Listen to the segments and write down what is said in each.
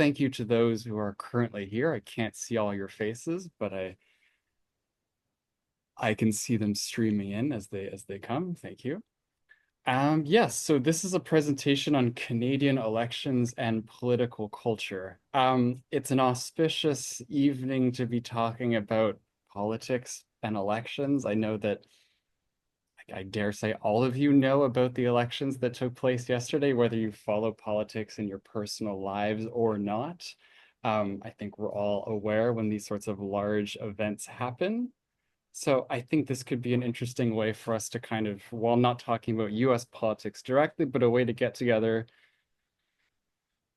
thank you to those who are currently here. I can't see all your faces, but I can see them streaming in as they come. Thank you. Yes, so this is a presentation on Canadian elections and political culture. It's an auspicious evening to be talking about politics and elections. I know that I dare say all of you know about the elections that took place yesterday, whether you follow politics in your personal lives or not. I think we're all aware when these sorts of large events happen. So I think this could be an interesting way for us to kind of, while not talking about US politics directly, but a way to get together,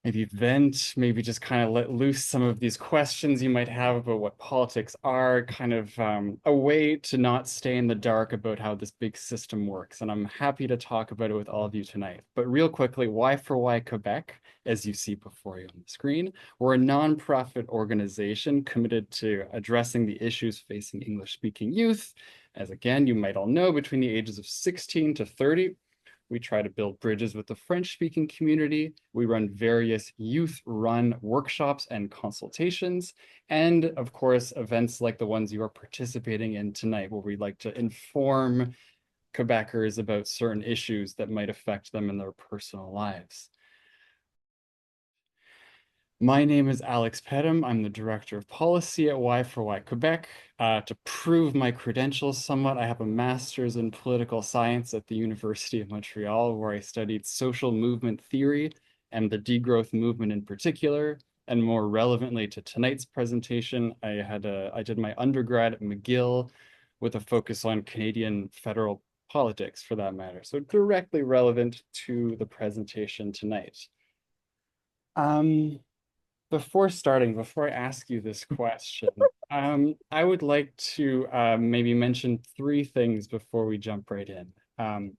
maybe vent, maybe just kind of let loose some of these questions you might have about what politics are, kind of a way to not stay in the dark about how this big system works. And I'm happy to talk about it with all of you tonight. But real quickly, Why for Why Quebec, as you see before you on the screen, we're a nonprofit organization committed to addressing the issues facing English-speaking youth. As again, you might all know, between the ages of 16 to 30, we try to build bridges with the French-speaking community. We run various youth-run workshops and consultations. And of course, events like the ones you are participating in tonight, where we like to inform Quebecers about certain issues that might affect them in their personal lives. My name is Alex Pettem. I'm the Director of Policy at Y for Y Quebec. To prove my credentials somewhat, I have a master's in political science at the University of Montreal, where I studied social movement theory and the degrowth movement in particular. And more relevantly to tonight's presentation, I did my undergrad at McGill with a focus on Canadian federal politics for that matter. So directly relevant to the presentation tonight. Before starting, before I ask you this question, I would like to maybe mention three things before we jump right in.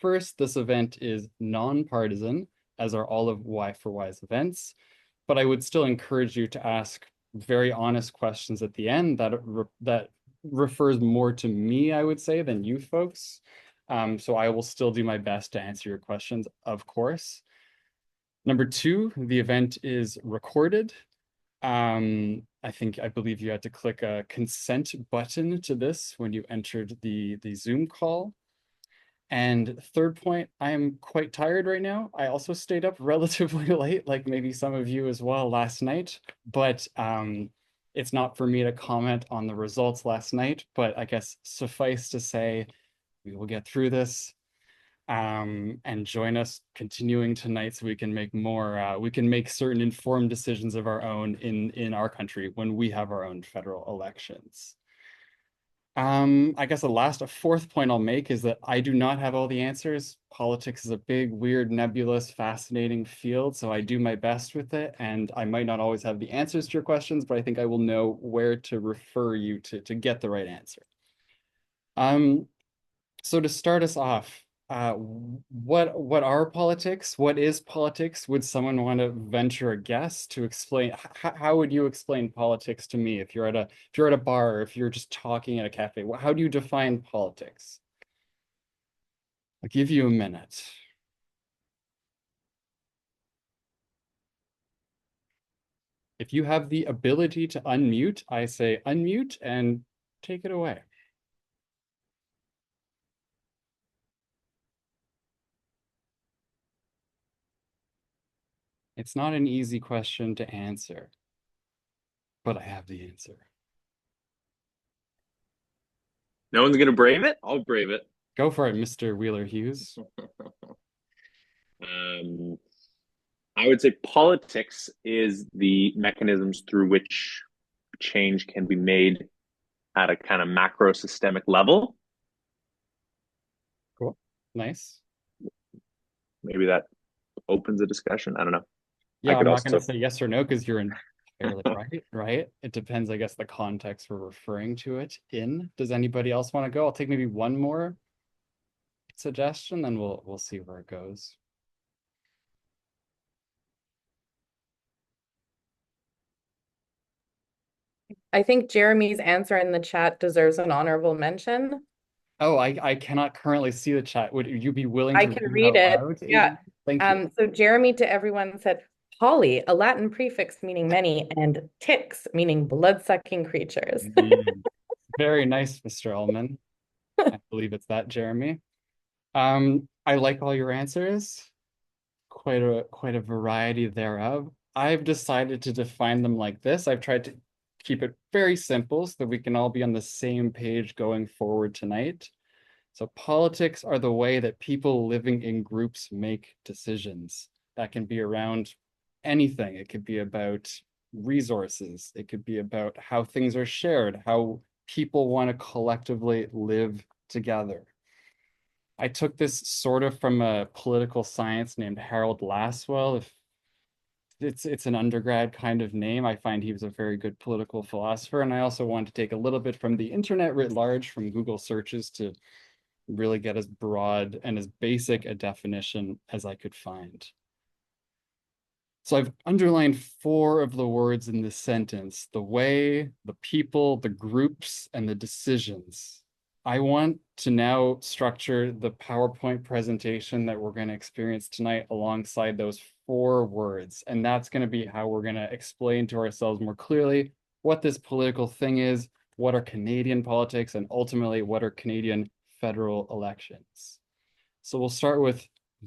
First, this event is nonpartisan, as are all of Y for Y's events, but I would still encourage you to ask very honest questions at the end that refers more to me, I would say, than you folks. So I will still do my best to answer your questions, of course. Number two, the event is recorded. I believe you had to click a consent button to this when you entered the Zoom call. And third point, I am quite tired right now. I also stayed up relatively late, like maybe some of you as well last night, but it's not for me to comment on the results last night, but I guess suffice to say, we will get through this. And join us continuing tonight so we can make certain informed decisions of our own in our country when we have our own federal elections. I guess a fourth point I'll make is that I do not have all the answers. Politics is a big, weird, nebulous, fascinating field, so I do my best with it, and I might not always have the answers to your questions, but I think I will know where to refer you to get the right answer. So to start us off, what are politics? What is politics? Would someone want to venture a guess to explain? How would you explain politics to me if you're at a bar, or if you're just talking at a cafe? How do you define politics? I'll give you a minute. If you have the ability to unmute, I say unmute and take it away. It's not an easy question to answer, but I have the answer. No one's gonna brave it? I'll brave it. Go for it, Mr. Wheeler Hughes. Um, I would say politics is the mechanisms through which change can be made at a kind of macro systemic level. Cool. Nice. Maybe that opens a discussion. I don't know. I Yeah, could I'm not going to also, say yes or no because you're entirely right, right? It depends, I guess, the context we're referring to it in. Does anybody else want to go? I'll take maybe one more suggestion, then we'll see where it goes. I think Jeremy's answer in the chat deserves an honorable mention. Oh, I cannot currently see the chat. Would you be willing I to can read read out it. loud? Yeah. Thank you. So Jeremy to everyone said, poly, a Latin prefix meaning many, and ticks meaning blood-sucking creatures. Indeed. Very nice, Mr. Ullman. I believe it's that, Jeremy. I like all your answers. Quite a variety thereof. I've decided to define them like this. I've tried to keep it very simple so that we can all be on the same page going forward tonight. So politics are the way that people living in groups make decisions. That can be around anything. It could be about resources. It could be about how things are shared, how people want to collectively live together. I took this sort of from a political science named Harold Lasswell. If it's an undergrad kind of name, I find he was a very good political philosopher. And I also wanted to take a little bit from the internet writ large, from Google searches, to really get as broad and as basic a definition as I could find. So I've underlined 4 of the words in this sentence: the way, the people, the groups, and the decisions. I want to now structure the PowerPoint presentation that we're going to experience tonight alongside those 4 words. And that's going to be how we're going to explain to ourselves more clearly what this political thing is, what are Canadian politics, and ultimately what are Canadian federal elections. So we'll start with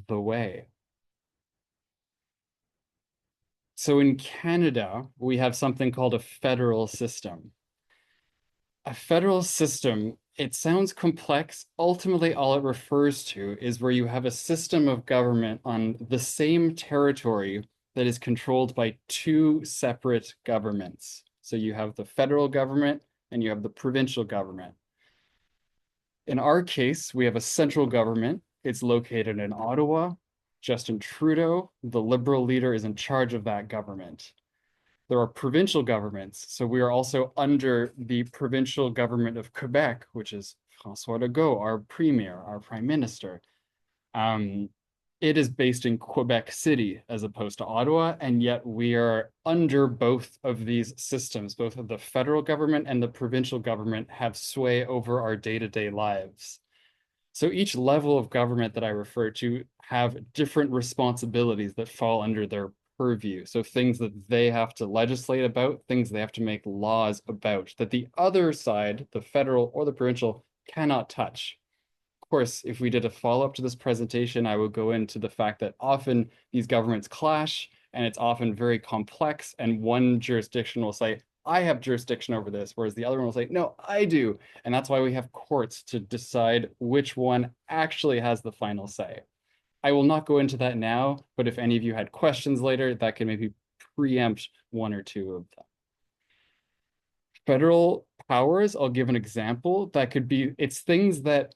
the way. So in Canada, we have something called a federal system. A federal system, it sounds complex. Ultimately, all it refers to is where you have a system of government on the same territory that is controlled by 2 separate governments. So you have the federal government and you have the provincial government. In our case, we have a central government. It's located in Ottawa. Justin Trudeau, the Liberal leader, is in charge of that government. There are provincial governments. So we are also under the provincial government of Quebec, which is François Legault, our premier, our prime minister. It is based in Quebec City as opposed to Ottawa, and yet we are under both of these systems. Both of the federal government and the provincial government have sway over our day-to-day lives. So each level of government that I refer to have different responsibilities that fall under their purview. So things that they have to legislate about, things they have to make laws about, that the other side, the federal or the provincial, cannot touch. Of course, if we did a follow-up to this presentation, I would go into the fact that often these governments clash, and it's often very complex, and one jurisdiction will say, I have jurisdiction over this, whereas the other one will say, no, I do. And that's why we have courts to decide which one actually has the final say. I will not go into that now, but if any of you had questions later, that can maybe preempt 1 or 2 of them. Federal powers, I'll give an example. That could be, it's things that,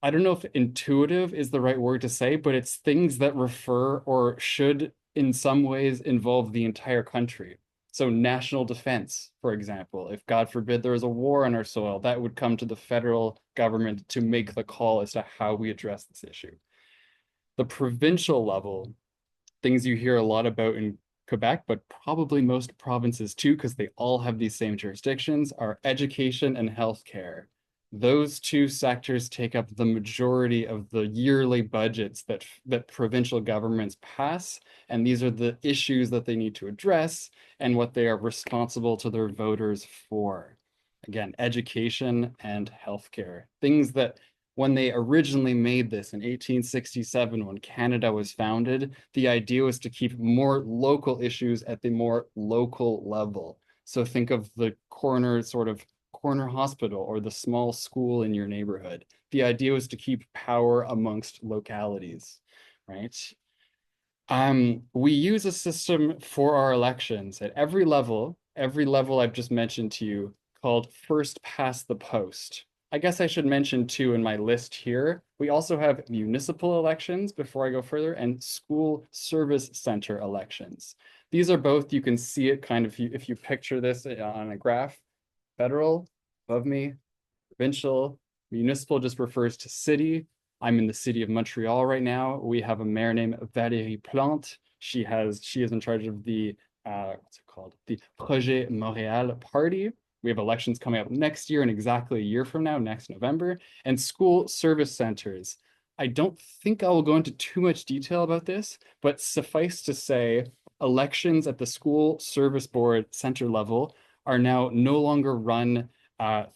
I don't know if intuitive is the right word to say, but it's things that refer or should in some ways involve the entire country. So national defense, for example, if God forbid there is a war on our soil, that would come to the federal government to make the call as to how we address this issue. The provincial level, things you hear a lot about in Quebec, but probably most provinces too, because they all have these same jurisdictions, are education and healthcare. Those 2 sectors take up the majority of the yearly budgets that provincial governments pass, and these are the issues that they need to address and what they are responsible to their voters for. Again, education and healthcare, things that when they originally made this in 1867, when Canada was founded, the idea was to keep more local issues at the more local level. So think of the corner hospital or the small school in your neighborhood. The idea was to keep power amongst localities, right? We use a system for our elections at every level I've just mentioned to you, called first past the post. I guess I should mention too in my list here, we also have municipal elections before I go further, and school service center elections. These are both, you can see it kind of, if you picture this on a graph, federal above me, provincial, municipal just refers to city. I'm in the city of Montreal right now. We have a mayor named Valérie Plante. She is in charge of the, what's it called? The Projet Montréal Party. We have elections coming up next year and exactly a year from now, next November. And school service centers. I don't think I will go into too much detail about this, but suffice to say, elections at the school service board center level are now no longer run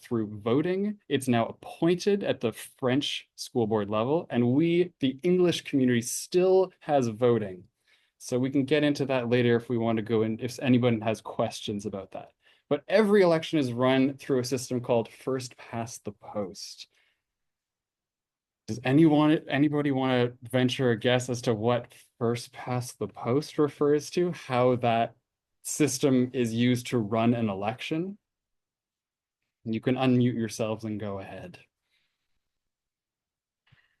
through voting. It's now appointed at the French school board level, and the English community, still has voting. So we can get into that later if we want to go in, if anyone has questions about that. But every election is run through a system called first past the post. Does anybody want to venture a guess as to what first past the post refers to? How that system is used to run an election? You can unmute yourselves and go ahead.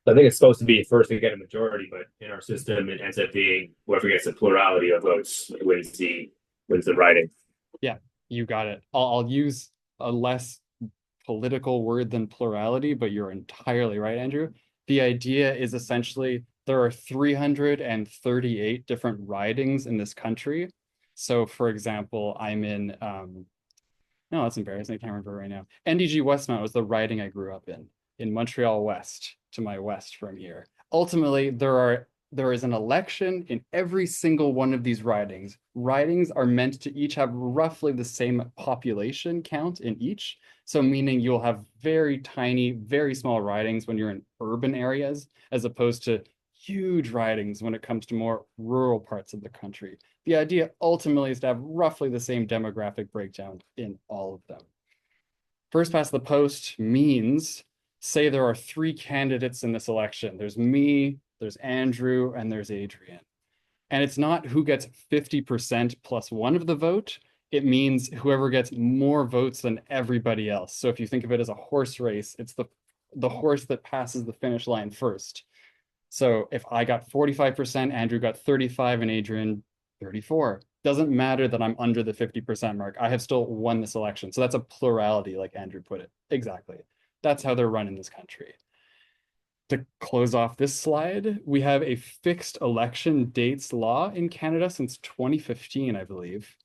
I think it's supposed to be first to get a majority, but in our system, it ends up being whoever gets a plurality of votes wins the riding. Yeah, you got it. I'll use a less political word than plurality, but you're entirely right, Andrew. The idea is essentially there are 338 different ridings in this country. So, for example, I'm in, no, that's embarrassing. I can't remember right now. NDG Westmount was the riding I grew up in Montreal West, to my west from here. Ultimately, there is an election in every single one of these ridings. Ridings are meant to each have roughly the same population count in each. So meaning you'll have very tiny, very small ridings when you're in urban areas, as opposed to huge ridings when it comes to more rural parts of the country. The idea ultimately is to have roughly the same demographic breakdown in all of them. First past the post means, say there are 3 candidates in this election. There's me, there's Andrew, and there's Adrian. And it's not who gets 50% plus 1 of the vote. It means whoever gets more votes than everybody else. So if you think of it as a horse race, it's the horse that passes the finish line first. So if I got 45%, Andrew got 35, and Adrian 34. Doesn't matter that I'm under the 50% mark. I have still won this election. So that's a plurality, like Andrew put it. Exactly. That's how they're run in this country. To close off this slide, we have a fixed election dates law in Canada since 2015, I believe.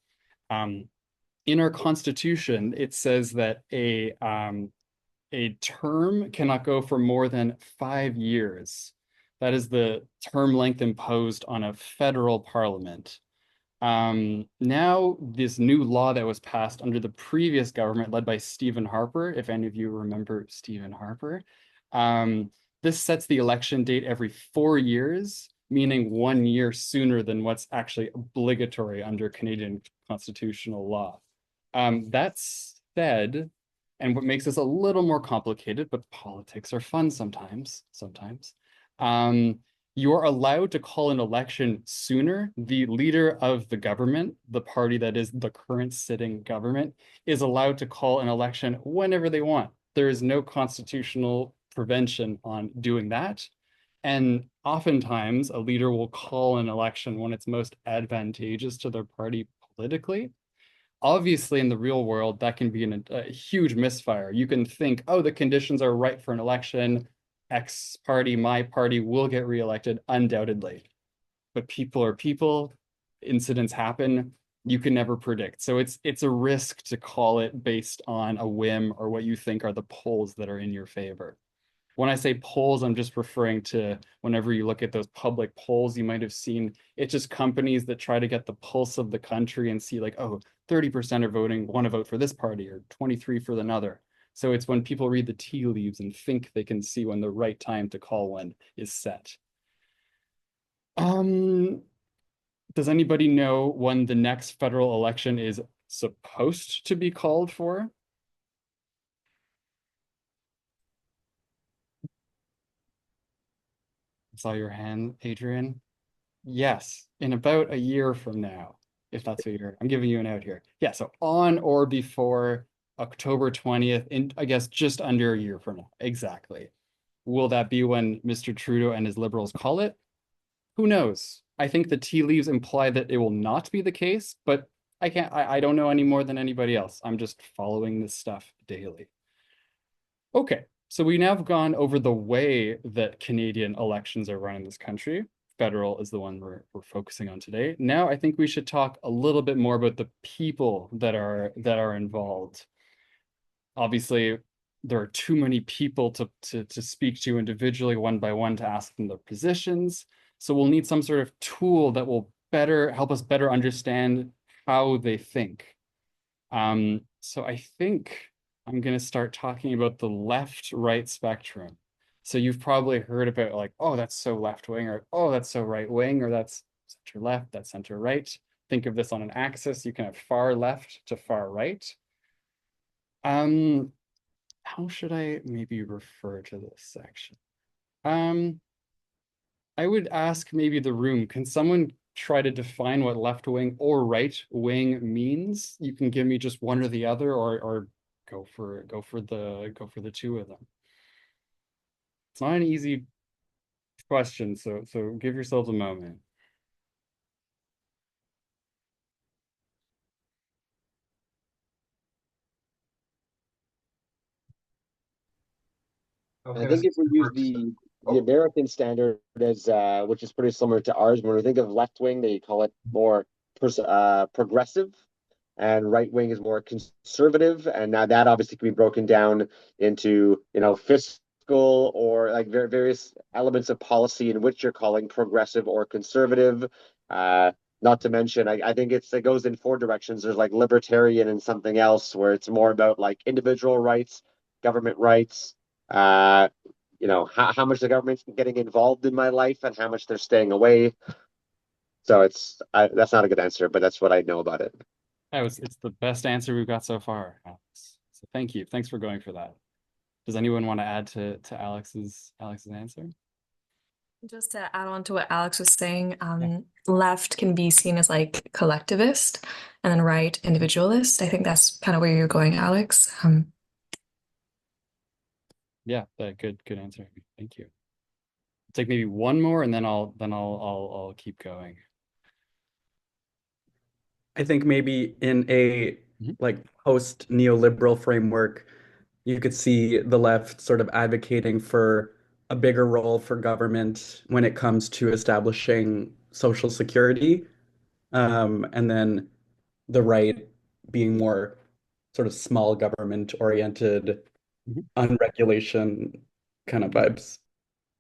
In our constitution, it says that a term cannot go for more than 5 years. That is the term length imposed on a federal parliament. Now, this new law that was passed under the previous government led by Stephen Harper, if any of you remember Stephen Harper, this sets the election date every 4 years, meaning 1 year sooner than what's actually obligatory under Canadian constitutional law. That said, and what makes this a little more complicated, but politics are fun sometimes, you're allowed to call an election sooner. The leader of the government, the party that is the current sitting government, is allowed to call an election whenever they want. There is no constitutional prevention on doing that. And oftentimes, a leader will call an election when it's most advantageous to their party politically. Obviously, in the real world, that can be a huge misfire. You can think, oh, the conditions are right for an election. X party, my party will get reelected undoubtedly. But people are people, incidents happen, you can never predict. So it's a risk to call it based on a whim or what you think are the polls that are in your favor. When I say polls, I'm just referring to whenever you look at those public polls, you might have seen it's just companies that try to get the pulse of the country and see like, oh, 30% are want to vote for this party or 23 for another. So it's when people read the tea leaves and think they can see when the right time to call one is set. Does anybody know when the next federal election is supposed to be called for? I saw your hand, Adrian. Yes, in about a year from now, if that's what I'm giving you an out here. Yeah, so on or before October 20th, in I guess just under a year from now. Exactly. Will that be when Mr. Trudeau and his Liberals call it? Who knows? I think the tea leaves imply that it will not be the case, but I don't know any more than anybody else. I'm just following this stuff daily. Okay, so we now have gone over the way that Canadian elections are run in this country. Federal is the one we're focusing on today. Now I think we should talk a little bit more about the people that are involved. Obviously, there are too many people to speak to individually, one by one, to ask them their positions. So we'll need some sort of tool that will help us better understand how they think. So I think I'm going to start talking about the left-right spectrum. So you've probably heard about like, oh, that's so left-wing, or oh, that's so right-wing, or that's center-left, that's center-right. Think of this on an axis. You can have far left to far right. How should I maybe refer to this section? I would ask maybe the room, can someone try to define what left wing or right wing means? You can give me just one or the other, or go for the two of them. It's not an easy question, so give yourselves a moment. I think if we use the American standard as which is pretty similar to ours, when we think of left wing, they call it more progressive, and right wing is more conservative. And now that obviously can be broken down into fiscal or like various elements of policy in which you're calling progressive or conservative. Not to mention, I think it goes in four directions. There's like libertarian and something else where it's more about like individual rights, government rights, uh, how much the government's getting involved in my life and how much they're staying away. So that's not a good answer, but that's what I know about it. It's the best answer we've got so far, Alex. So thank you. Thanks for going for that. Does anyone want to add to Alex's answer? Just to add on to what Alex was saying, left can be seen as like collectivist, and then right individualist. I think that's kind of where you're going, Alex. Yeah, good answer. Thank you. Take maybe one more, and then I'll keep going. I think maybe in a like post neoliberal framework, you could see the left sort of advocating for a bigger role for government when it comes to establishing social security, and then the right being more sort of small government oriented, unregulation kind of vibes.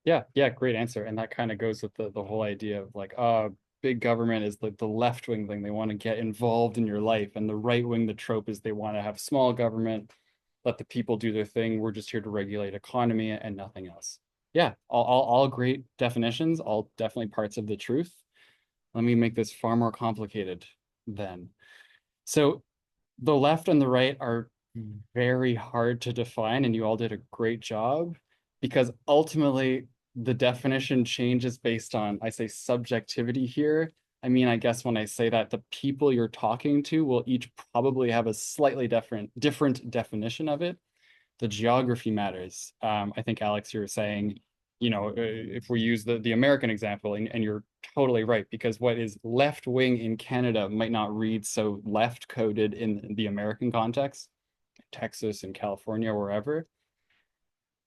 Yeah, great answer. And that kind of goes with the whole idea of like, big government is like the left wing thing. They want to get involved in your life. And the right wing, the trope is they want to have small government, let the people do their thing. We're just here to regulate economy and nothing else. Yeah, all great definitions, all definitely parts of the truth. Let me make this far more complicated then. So the left and the right are very hard to define, and you all did a great job, because ultimately the definition changes based on, I say, subjectivity here. I mean, I guess when I say that, the people you're talking to will each probably have a slightly different definition of it. The geography matters. I think, Alex, you were saying, if we use the American example, and you're totally right, because what is left wing in Canada might not read so left coded in the American context, Texas and California, wherever.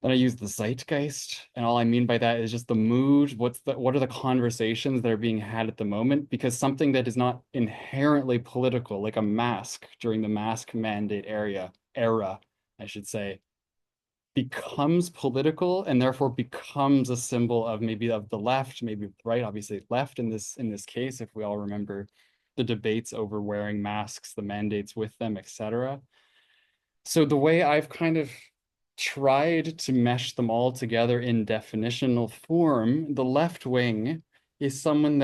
Then I use the zeitgeist, and all I mean by that is just the mood. What are the conversations that are being had at the moment? Because something that is not inherently political, like a mask during the mask mandate era, I should say, becomes political and therefore becomes a symbol of maybe of the left, maybe right, obviously left in this case, if we all remember the debates over wearing masks, the mandates with them, etc. So the way I've kind of tried to mesh them all together in definitional form, the left wing is someone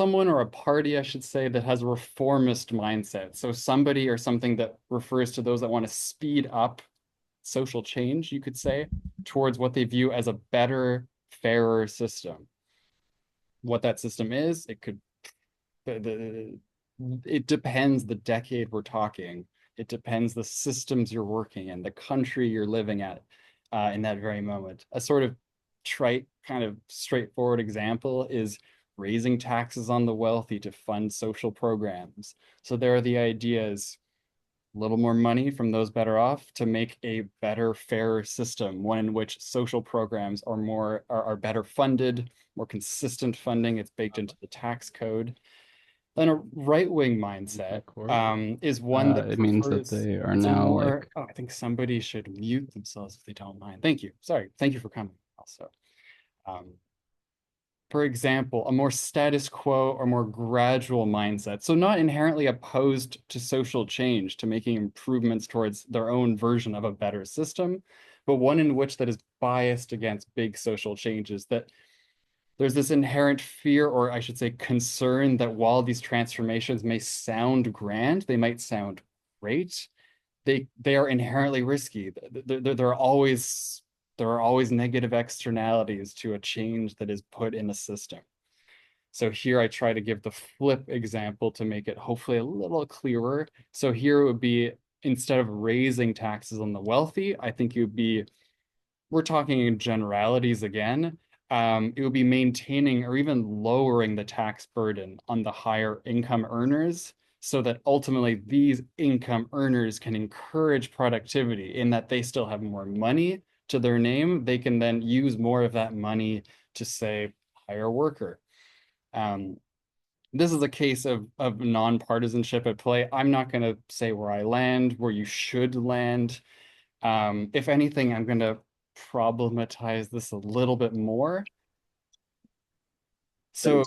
or a party, I should say, that has a reformist mindset. So somebody or something that refers to those that want to speed up social change, you could say, towards what they view as a better, fairer system. What that system is, it depends the decade we're talking. It depends the systems you're working in, the country you're living at in that very moment. A sort of trite, kind of straightforward example is raising taxes on the wealthy to fund social programs. So there are the ideas, a little more money from those better off to make a better, fairer system, one in which social programs are better funded, more consistent funding. It's baked into the tax code. Then a right-wing mindset is one that it means that they are now like. Oh, I think somebody should mute themselves if they don't mind. Thank you. Sorry. Thank you for coming also. for example, a more status quo or more gradual mindset. So not inherently opposed to social change, to making improvements towards their own version of a better system, but one in which that is biased against big social changes, that there's this inherent fear, or I should say concern, that while these transformations may sound grand, they might sound great, they are inherently risky. There are always negative externalities to a change that is put in a system. So here I try to give the flip example to make it hopefully a little clearer. So here it would be, instead of raising taxes on the wealthy, I think it would be, we're talking in generalities again, it would be maintaining or even lowering the tax burden on the higher income earners, so that ultimately these income earners can encourage productivity in that they still have more money to their name. They can then use more of that money to, say, hire a worker. This is a case of nonpartisanship at play. I'm not going to say where I land, where you should land. If anything, I'm going to problematize this a little bit more. So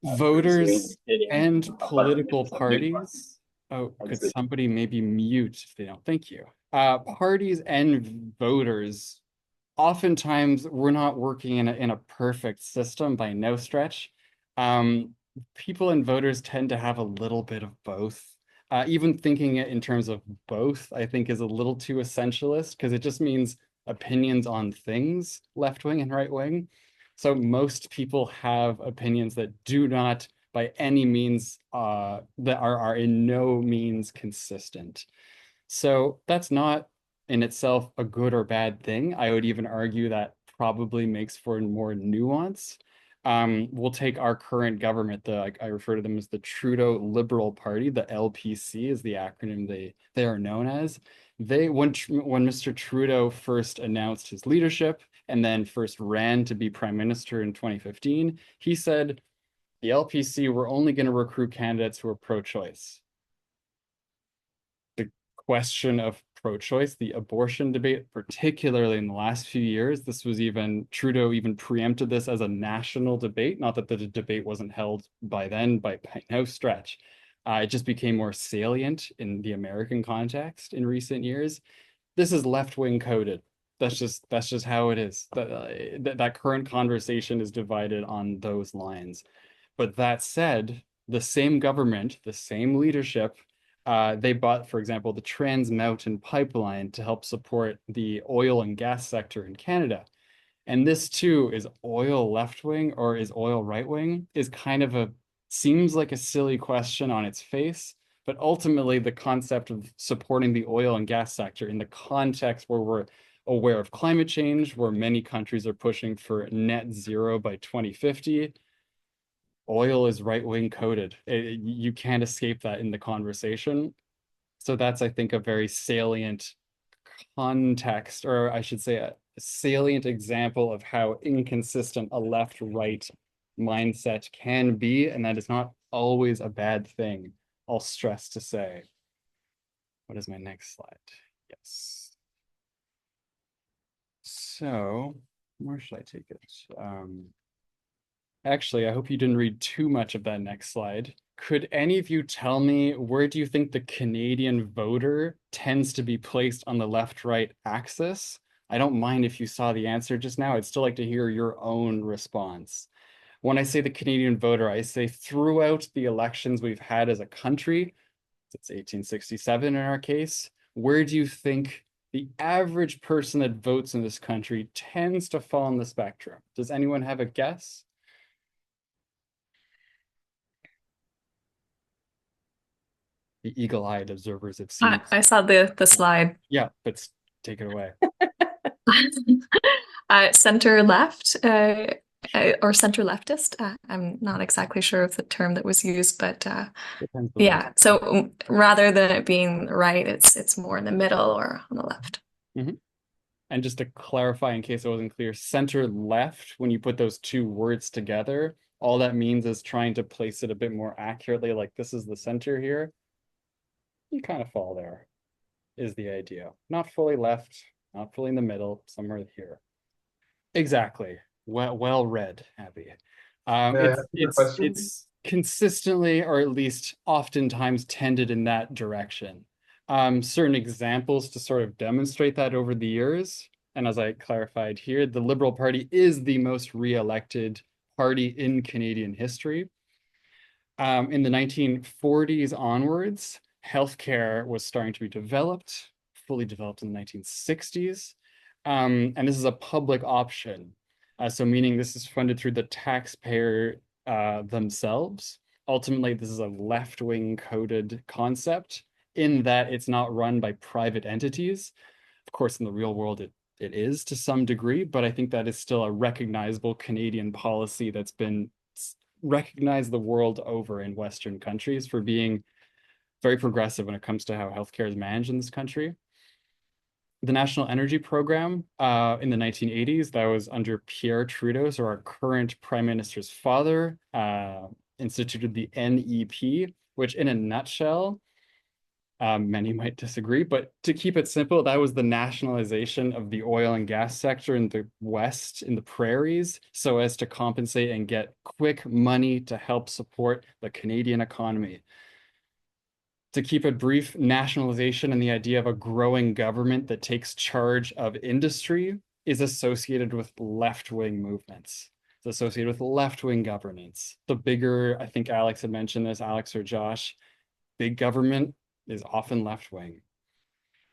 voters and political parties. Oh, could somebody maybe mute if they don't? Thank you. Parties and voters, oftentimes we're not working in a perfect system by no stretch. People and voters tend to have a little bit of both. Even thinking it in terms of both, I think, is a little too essentialist, because it just means opinions on things, left wing and right wing. So most people have opinions that do not by any means, that are in no means consistent. So that's not in itself a good or bad thing. I would even argue that probably makes for more nuance. We'll take our current government, I refer to them as the Trudeau Liberal Party, the LPC is the acronym they are known as. When Mr. Trudeau first announced his leadership and then first ran to be prime minister in 2015, he said, the LPC, we're only going to recruit candidates who are pro-choice. The question of pro-choice, the abortion debate, particularly in the last few years, Trudeau even preempted this as a national debate. Not that the debate wasn't held by then, by no stretch. It just became more salient in the American context in recent years. This is left-wing coded. That's just how it is. That current conversation is divided on those lines. But that said, the same government, the same leadership, they bought, for example, the Trans Mountain pipeline to help support the oil and gas sector in Canada. And this too is oil left wing or is oil right wing, is kind of seems like a silly question on its face. But ultimately, the concept of supporting the oil and gas sector in the context where we're aware of climate change, where many countries are pushing for net zero by 2050, oil is right-wing coded. You can't escape that in the conversation. So that's, I think, a very salient context, or I should say a salient example of how inconsistent a left-right mindset can be, and that is not always a bad thing, I'll stress to say. What is my next slide? Yes. So, where should I take it? Actually, I hope you didn't read too much of that next slide. Could any of you tell me, where do you think the Canadian voter tends to be placed on the left-right axis? I don't mind if you saw the answer just now. I'd still like to hear your own response. When I say the Canadian voter, I say throughout the elections we've had as a country, since 1867 in our case, where do you think the average person that votes in this country tends to fall on the spectrum? Does anyone have a guess? The eagle-eyed observers have seen. I saw the slide. Yeah, but take it away. Center left, or center leftist. I'm not exactly sure of the term that was used, but yeah. So rather than it being right, it's more in the middle or on the left. Mm-hmm. And just to clarify, in case it wasn't clear, center left, when you put those two words together, all that means is trying to place it a bit more accurately, like this is the center here. You kind of fall there, is the idea. Not fully left, not fully in the middle, somewhere here. Exactly. Well read, Abby. It's consistently, or at least oftentimes, tended in that direction. Certain examples to sort of demonstrate that over the years, and as I clarified here, the Liberal Party is the most re-elected party in Canadian history. In the 1940s onwards, healthcare was starting to be developed, fully developed in the 1960s. And this is a public option. So meaning this is funded through the taxpayer themselves. Ultimately, this is a left-wing coded concept in that it's not run by private entities. Of course, in the real world, it is to some degree, but I think that is still a recognizable Canadian policy that's been recognized the world over in Western countries for being very progressive when it comes to how healthcare is managed in this country. The National Energy Program in the 1980s, that was under Pierre Trudeau, so our current Prime Minister's father, instituted the NEP, which in a nutshell, many might disagree, but to keep it simple, that was the nationalization of the oil and gas sector in the West, in the prairies, so as to compensate and get quick money to help support the Canadian economy. To keep it brief, nationalization and the idea of a growing government that takes charge of industry is associated with left-wing movements. It's associated with left-wing governance. The bigger, I think Alex had mentioned this, Alex or Josh, big government is often left-wing.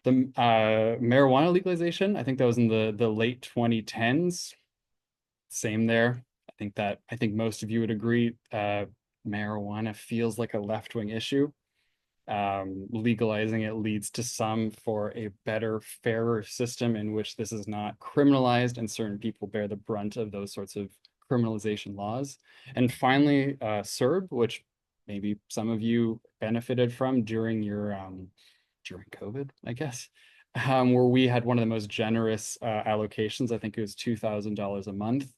The marijuana legalization, I think that was in the late 2010s. Same there. I think most of you would agree, marijuana feels like a left-wing issue. Legalizing it leads to some for a better, fairer system in which this is not criminalized and certain people bear the brunt of those sorts of criminalization laws. And finally, CERB, which maybe some of you benefited from during your during COVID, I guess, where we had one of the most generous allocations. I think it was $2,000 a month,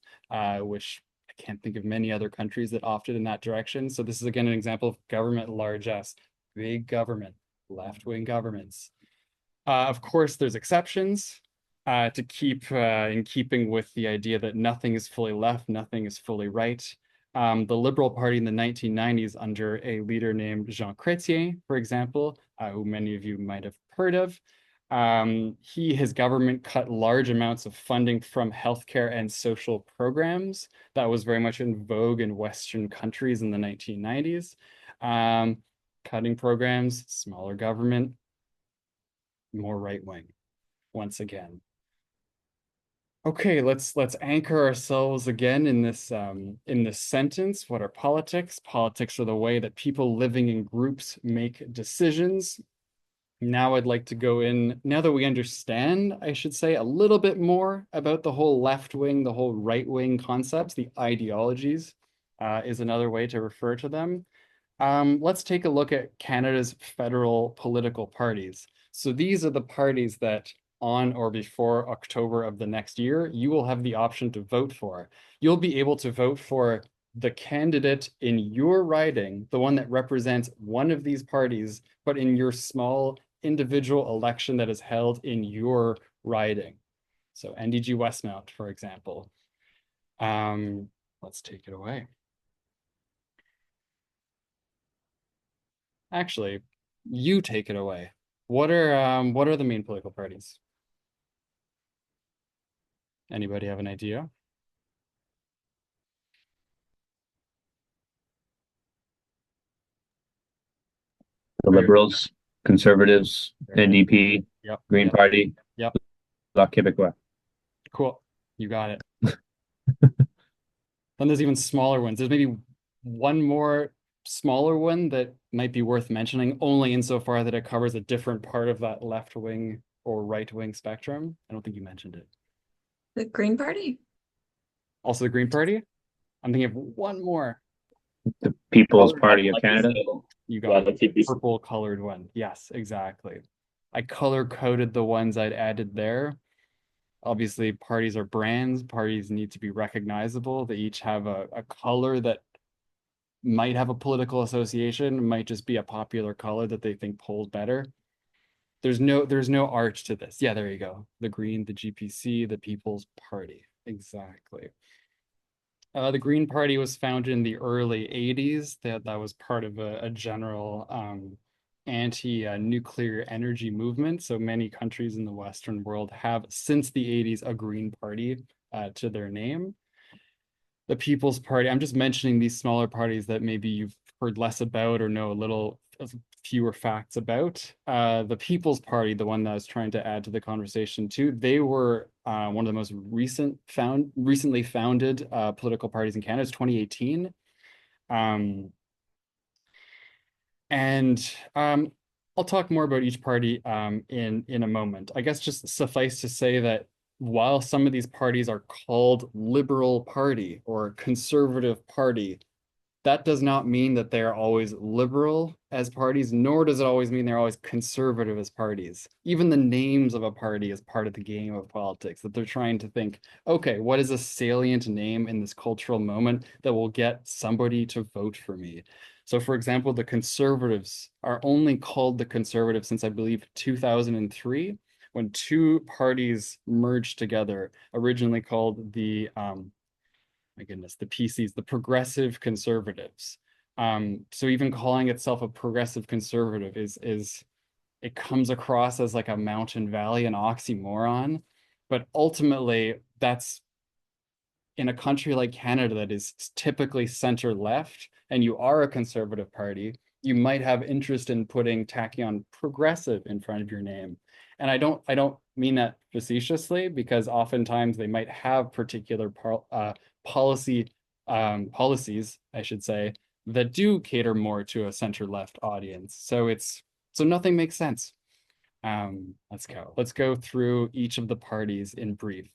which I can't think of many other countries that opted in that direction. So this is again an example of government largesse, big government, left-wing governments. Of course, there's exceptions to keep in keeping with the idea that nothing is fully left, nothing is fully right. The Liberal Party in the 1990s under a leader named Jean Chrétien, for example, who many of you might have heard of, his government cut large amounts of funding from healthcare and social programs. That was very much in vogue in Western countries in the 1990s. Cutting programs, smaller government, more right-wing, once again. Okay, let's anchor ourselves again in this sentence. What are politics? Politics are the way that people living in groups make decisions. Now I'd like to go in, now that we understand, I should say, a little bit more about the whole left-wing, the whole right-wing concepts, the ideologies is another way to refer to them. Let's take a look at Canada's federal political parties. So these are the parties that on or before October of the next year, you will have the option to vote for. You'll be able to vote for the candidate in your riding, the one that represents one of these parties, but in your small individual election that is held in your riding. So NDG Westmount, for example. Let's take it away. Actually, you take it away. What are the main political parties? Anybody have an idea? The Liberals, Conservatives, NDP, Yep. Green Yep. Party, Yep. Bloc Québécois. Cool. You got it. Then there's even smaller ones. There's maybe one more smaller one that might be worth mentioning, only insofar that it covers a different part of that left-wing or right-wing spectrum. I don't think you mentioned it. The Green Party? Also the Green Party? I'm thinking of one more. The People's Party of Canada. You got it. The purple colored one. Yes, exactly. I color coded the ones I'd added there. Obviously, parties are brands. Parties need to be recognizable. They each have a color that might have a political association, might just be a popular color that they think polls better. There's no art to this. Yeah, there you go. The Green, the GPC, the People's Party. Exactly. The Green Party was founded in the early 80s. That was part of a general anti-nuclear energy movement. So many countries in the Western world have, since the 80s, a Green Party to their name. The People's Party, I'm just mentioning these smaller parties that maybe you've heard less about or know a little fewer facts about. The People's Party, the one that I was trying to add to the conversation too, they were one of the most recently founded political parties in Canada. It's 2018. And I'll talk more about each party in a moment. I guess just suffice to say that while some of these parties are called Liberal Party or Conservative Party, that does not mean that they are always liberal as parties, nor does it always mean they're always conservative as parties. Even the names of a party is part of the game of politics, that they're trying to think, okay, what is a salient name in this cultural moment that will get somebody to vote for me? So for example, the Conservatives are only called the Conservatives since I believe 2003, when two parties merged together, originally called the my goodness, the PCs, the Progressive Conservatives. So even calling itself a progressive conservative is it comes across as like a mountain valley, an oxymoron. But ultimately, that's in a country like Canada that is typically center left, and you are a conservative party, you might have interest in tacking on progressive in front of your name. And I don't mean that facetiously, because oftentimes they might have particular policies, I should say, that do cater more to a center left audience. So nothing makes sense. Let's go. Let's go through each of the parties in brief.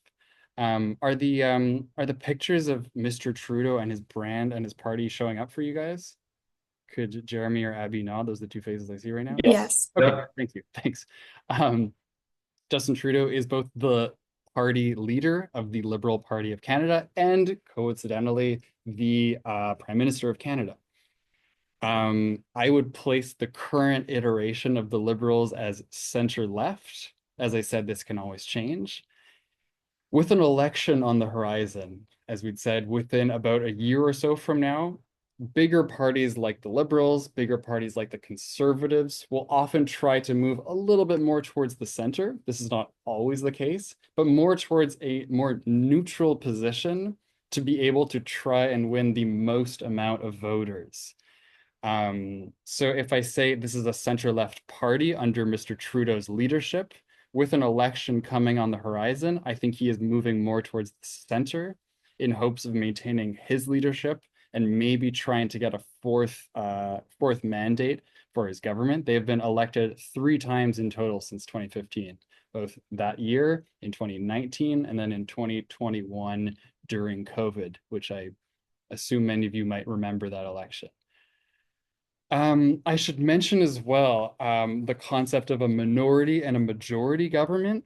Are the pictures of Mr. Trudeau and his brand and his party showing up for you guys? Could Jeremy or Abby nod? Those are the two faces I see right now. Yes. Okay, Yeah. thank you. Thanks. Justin Trudeau is both the party leader of the Liberal Party of Canada and coincidentally the Prime Minister of Canada. I would place the current iteration of the Liberals as center left. As I said, this can always change. With an election on the horizon, as we'd said, within about a year or so from now, bigger parties like the Liberals, bigger parties like the Conservatives will often try to move a little bit more towards the center. This is not always the case, but more towards a more neutral position to be able to try and win the most amount of voters. So if I say this is a center-left party under Mr. Trudeau's leadership, with an election coming on the horizon, I think he is moving more towards the center in hopes of maintaining his leadership and maybe trying to get a fourth mandate for his government. They have been elected 3 times in total since 2015, both that year in 2019 and then in 2021 during COVID, which I assume many of you might remember that election. I should mention as well the concept of a minority and a majority government.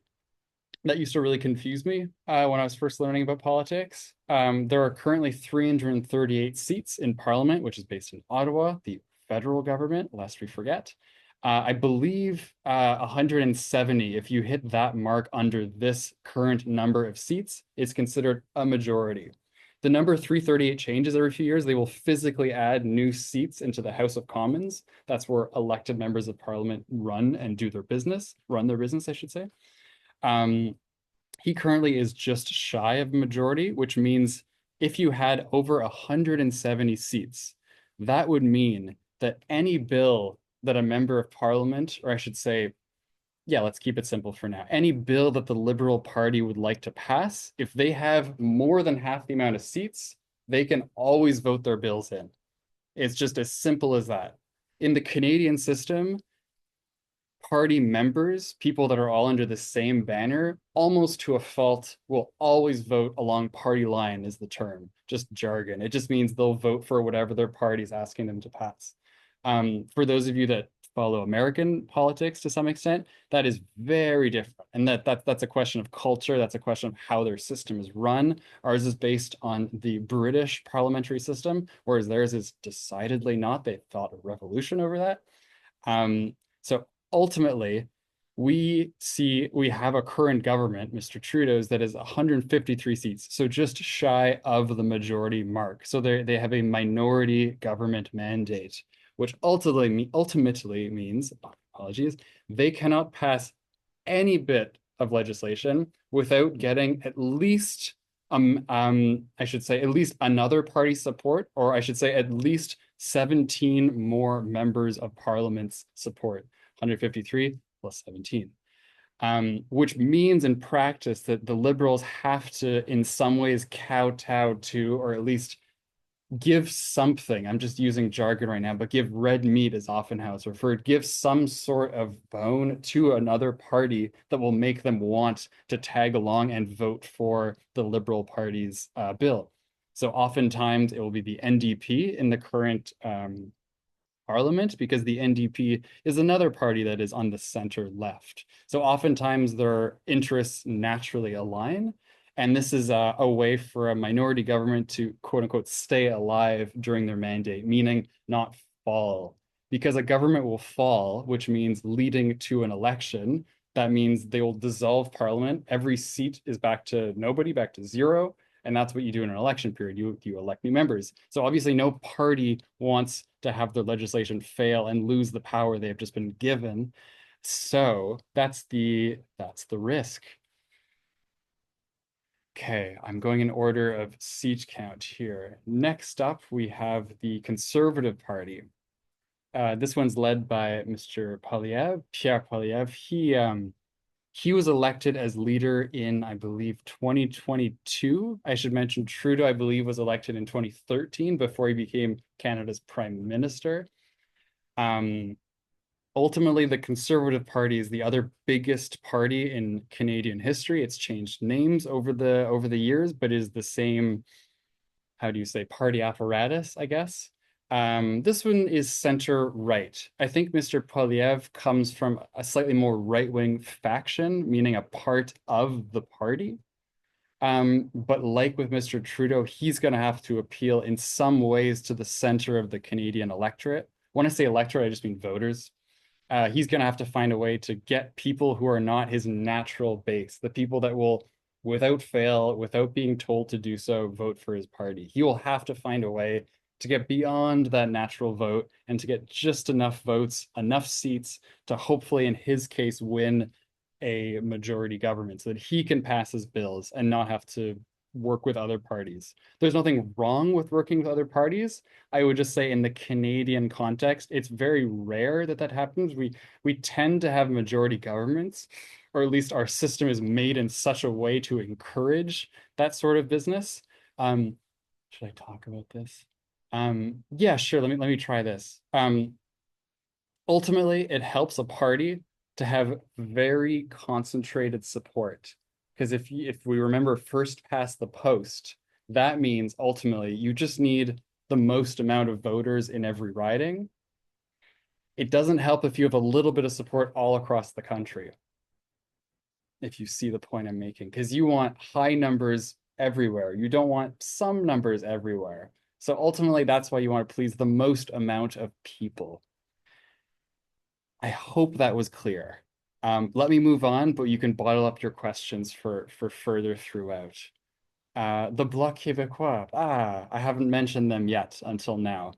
That used to really confuse me when I was first learning about politics. There are currently 338 seats in Parliament, which is based in Ottawa, the federal government, lest we forget. I believe 170, if you hit that mark under this current number of seats, is considered a majority. The number 338 changes every few years. They will physically add new seats into the House of Commons. That's where elected members of Parliament run their business, I should say. He currently is just shy of a majority, which means if you had over 170 seats, that would mean that any bill that a member of Parliament, or I should say, yeah, let's keep it simple for now. Any bill that the Liberal Party would like to pass, if they have more than half the amount of seats, they can always vote their bills in. It's just as simple as that. In the Canadian system, party members, people that are all under the same banner, almost to a fault, will always vote along party line is the term, just jargon. It just means they'll vote for whatever their party's asking them to pass. For those of you that follow American politics to some extent, that is very different. And that's a question of culture. That's a question of how their system is run. Ours is based on the British parliamentary system, whereas theirs is decidedly not. They fought a revolution over that. So ultimately, we have a current government, Mr. Trudeau's, that is 153 seats, so just shy of the majority mark. So they have a minority government mandate, which ultimately means, apologies, they cannot pass any bit of legislation without getting at least I should say at least another party support, or I should say at least 17 more members of parliament's support. 153 plus 17. Which means in practice that the Liberals have to, in some ways, kowtow to, or at least give something. I'm just using jargon right now, but give red meat, as Offenhouse referred, give some sort of bone to another party that will make them want to tag along and vote for the Liberal Party's bill. So oftentimes it will be the NDP in the current parliament, because the NDP is another party that is on the center left. So oftentimes their interests naturally align. And this is a way for a minority government to, quote unquote, stay alive during their mandate, meaning not fall. Because a government will fall, which means leading to an election. That means they will dissolve parliament. Every seat is back to nobody, back to zero. And that's what you do in an election period. You elect new members. So obviously no party wants to have their legislation fail and lose the power they have just been given. So that's the risk. Okay, I'm going in order of seat count here. Next up, we have the Conservative Party. This one's led by Mr. Poilievre, Pierre Poilievre. He was elected as leader in, I believe, 2022. I should mention Trudeau, I believe, was elected in 2013 before he became Canada's prime minister. Ultimately, the Conservative Party is the other biggest party in Canadian history. It's changed names over the years, but is the same, how do you say, party apparatus, I guess. This one is center-right. I think Mr. Poilievre comes from a slightly more right-wing faction, meaning a part of the party. But like with Mr. Trudeau, he's going to have to appeal in some ways to the center of the Canadian electorate. When I say electorate, I just mean voters. He's going to have to find a way to get people who are not his natural base, the people that will, without fail, without being told to do so, vote for his party. He will have to find a way to get beyond that natural vote and to get just enough votes, enough seats to hopefully, in his case, win a majority government so that he can pass his bills and not have to work with other parties. There's nothing wrong with working with other parties. I would just say in the Canadian context, it's very rare that that happens. We tend to have majority governments, or at least our system is made in such a way to encourage that sort of business. Should I talk about this? Yeah, sure. Let me try this. Ultimately, it helps a party to have very concentrated support. Because if we remember first past the post, that means ultimately you just need the most amount of voters in every riding. It doesn't help if you have a little bit of support all across the country, if you see the point I'm making, because you want high numbers everywhere. You don't want some numbers everywhere. So ultimately, that's why you want to please the most amount of people. I hope that was clear. Let me move on, but you can bottle up your questions for further throughout. The Bloc Québécois. I haven't mentioned them yet until now.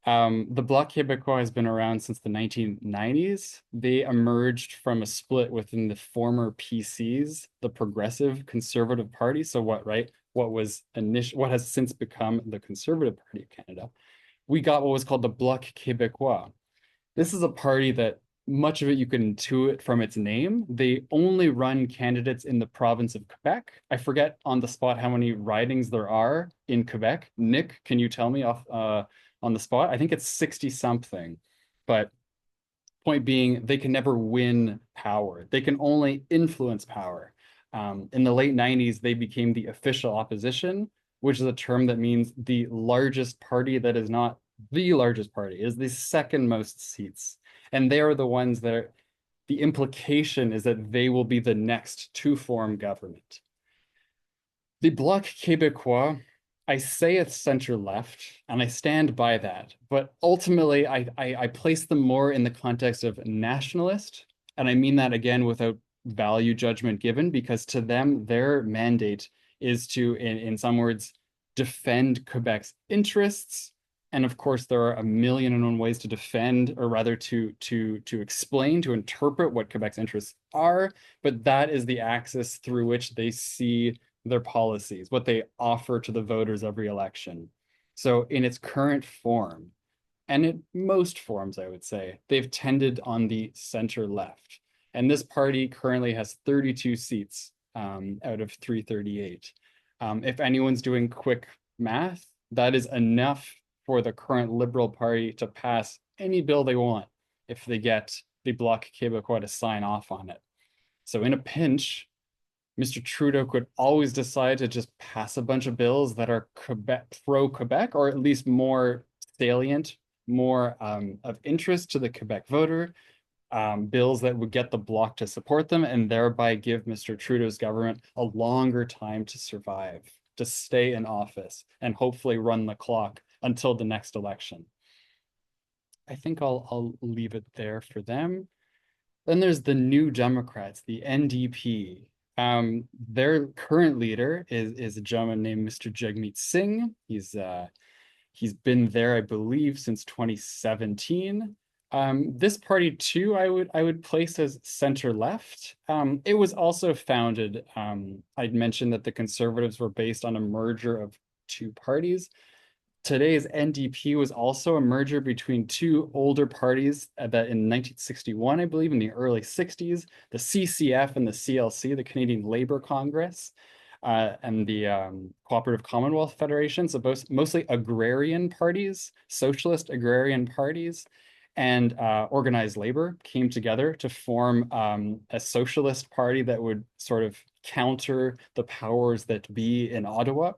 The Bloc Québécois has been around since the 1990s. They emerged from a split within the former PCs, the Progressive Conservative Party. So what has since become the Conservative Party of Canada. We got what was called the Bloc Québécois. This is a party that much of it you can intuit from its name. They only run candidates in the province of Quebec. I forget on the spot how many ridings there are in Quebec. Nick, can you tell me off on the spot? I think it's 60 something. But point being, they can never win power. They can only influence power. In the late 90s, they became the official opposition, which is a term that means the largest party that is not the largest party, is the second most seats. And they are the ones that are, the implication is that they will be the next to form government. The Bloc Québécois, I say it's center-left, and I stand by that. But ultimately, I place them more in the context of nationalist. And I mean that again without value judgment given, because to them, their mandate is to, in some words, defend Quebec's interests. And of course, there are a million and one ways to defend, or rather to explain, to interpret what Quebec's interests are. But that is the axis through which they see their policies, what they offer to the voters every election. So in its current form, and in most forms, I would say, they've tended on the center left. And this party currently has 32 seats out of 338. If anyone's doing quick math, that is enough for the current Liberal Party to pass any bill they want if they get the Bloc Québécois to sign off on it. So in a pinch, Mr. Trudeau could always decide to just pass a bunch of bills that are pro-Quebec, or at least more salient, more of interest to the Quebec voter, bills that would get the Bloc to support them, and thereby give Mr. Trudeau's government a longer time to survive, to stay in office, and hopefully run the clock until the next election. I think I'll leave it there for them. Then there's the New Democrats, the NDP. Their current leader is a gentleman named Mr. Jagmeet Singh. He's been there, I believe, since 2017. This party too, I would place as center left. It was also founded. I'd mentioned that the Conservatives were based on a merger of two parties. Today's NDP was also a merger between two older parties that in 1961, I believe, in the early 60s, the CCF and the CLC, the Canadian Labour Congress, and the Cooperative Commonwealth Federation, so both mostly agrarian parties, socialist agrarian parties, and organized labor came together to form a socialist party that would sort of counter the powers that be in Ottawa.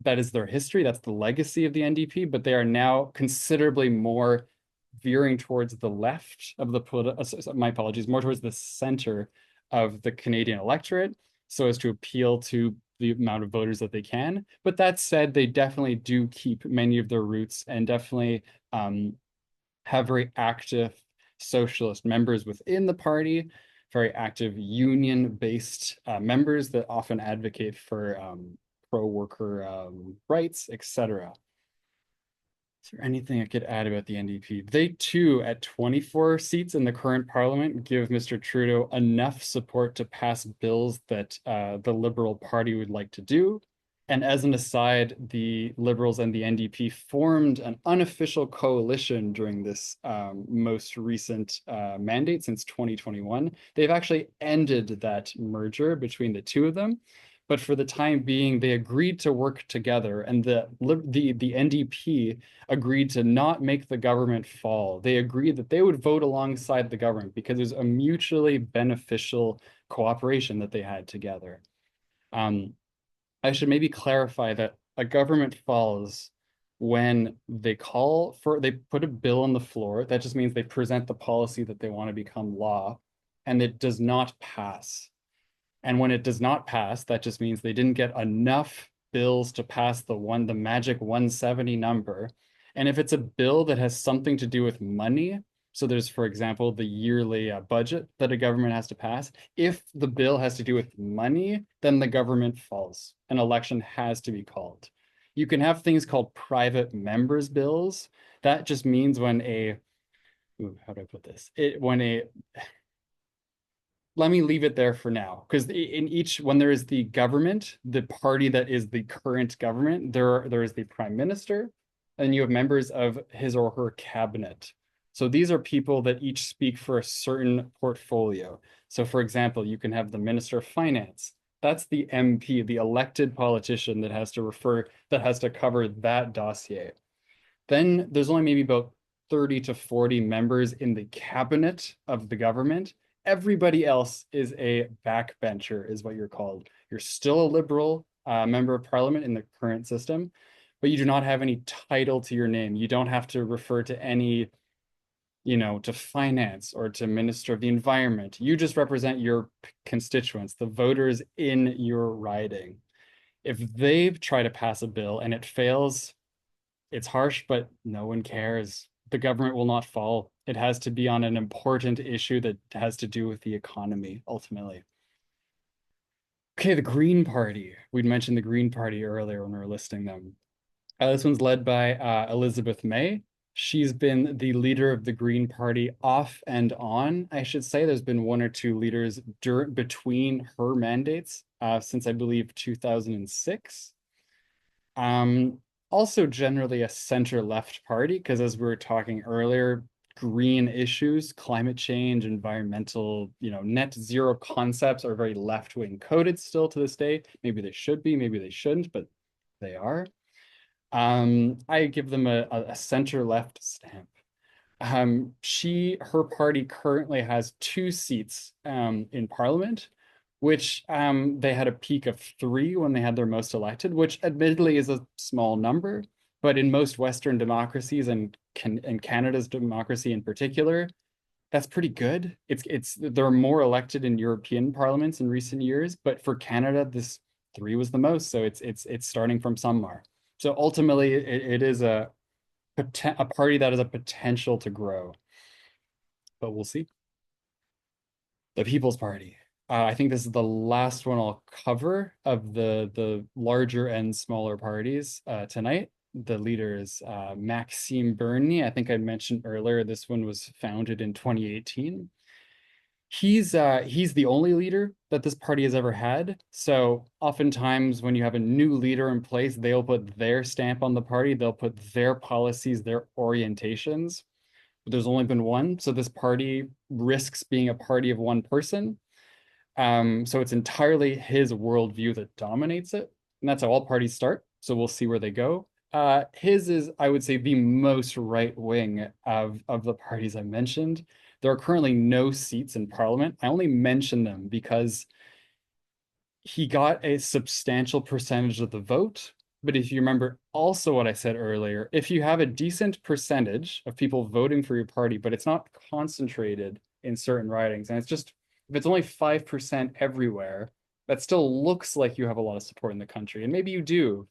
That is their history. That's the legacy of the NDP, but they are now considerably more veering towards the left of the my apologies, more towards the center of the Canadian electorate, so as to appeal to the amount of voters that they can. But that said, they definitely do keep many of their roots and definitely have very active socialist members within the party, very active union-based members that often advocate for pro-worker rights, etc. Is there anything I could add about the NDP? They too, at 24 seats in the current parliament, give Mr. Trudeau enough support to pass bills that the Liberal Party would like to do. And as an aside, the Liberals and the NDP formed an unofficial coalition during this most recent mandate since 2021. They've actually ended that merger between the two of them. But for the time being, they agreed to work together, and the NDP agreed to not make the government fall. They agreed that they would vote alongside the government because it was a mutually beneficial cooperation that they had together. I should maybe clarify that a government falls when they put a bill on the floor. That just means they present the policy that they want to become law, and it does not pass. And when it does not pass, that just means they didn't get enough bills to pass the magic 170 number. And if it's a bill that has something to do with money, so there's, for example, the yearly budget that a government has to pass. If the bill has to do with money, then the government falls. An election has to be called. You can have things called private members' bills. That just means when how do I put this? Let me leave it there for now, because when there is the government, the party that is the current government, there is the prime minister, and you have members of his or her cabinet. So these are people that each speak for a certain portfolio. So for example, you can have the Minister of Finance. That's the MP, the elected politician that has to cover that dossier. Then there's only maybe about 30 to 40 members in the cabinet of the government. Everybody else is a backbencher, is what you're called. You're still a Liberal member of Parliament in the current system, but you do not have any title to your name. You don't have to refer to any, to finance or to Minister of the Environment. You just represent your constituents, the voters in your riding. If they try to pass a bill and it fails, it's harsh, but no one cares. the government will not fall. It has to be on an important issue that has to do with the economy, ultimately. Okay, the Green Party. We'd mentioned the Green Party earlier when we were listing them. This one's led by Elizabeth May. She's been the leader of the Green Party off and on, I should say. There's been one or two leaders between her mandates since, I believe, 2006. Also generally a center-left party, because as we were talking earlier, green issues, climate change, environmental, net zero concepts are very left-wing coded still to this day. Maybe they should be, maybe they shouldn't, but they are. I give them a center-left stamp. Her party currently has 2 seats in Parliament, which they had a peak of 3 when they had their most elected, which admittedly is a small number, but in most Western democracies and Canada's democracy in particular, that's pretty good. There are more elected in European parliaments in recent years, but for Canada, this 3 was the most, so it's starting from somewhere. So ultimately, it is a party that has a potential to grow, but we'll see. The People's Party. I think this is the last one I'll cover of the larger and smaller parties tonight. The leader is Maxime Bernier. I think I mentioned earlier, this one was founded in 2018. He's the only leader that this party has ever had. So oftentimes when you have a new leader in place, they'll put their stamp on the party. They'll put their policies, their orientations. But there's only been one. So this party risks being a party of one person. So it's entirely his worldview that dominates it. And that's how all parties start. So we'll see where they go. His is, I would say, the most right wing of the parties I mentioned. There are currently no seats in Parliament. I only mention them because he got a substantial percentage of the vote. But if you remember also what I said earlier, if you have a decent percentage of people voting for your party, but it's not concentrated in certain ridings, and if it's only 5% everywhere, that still looks like you have a lot of support in the country. And maybe you do,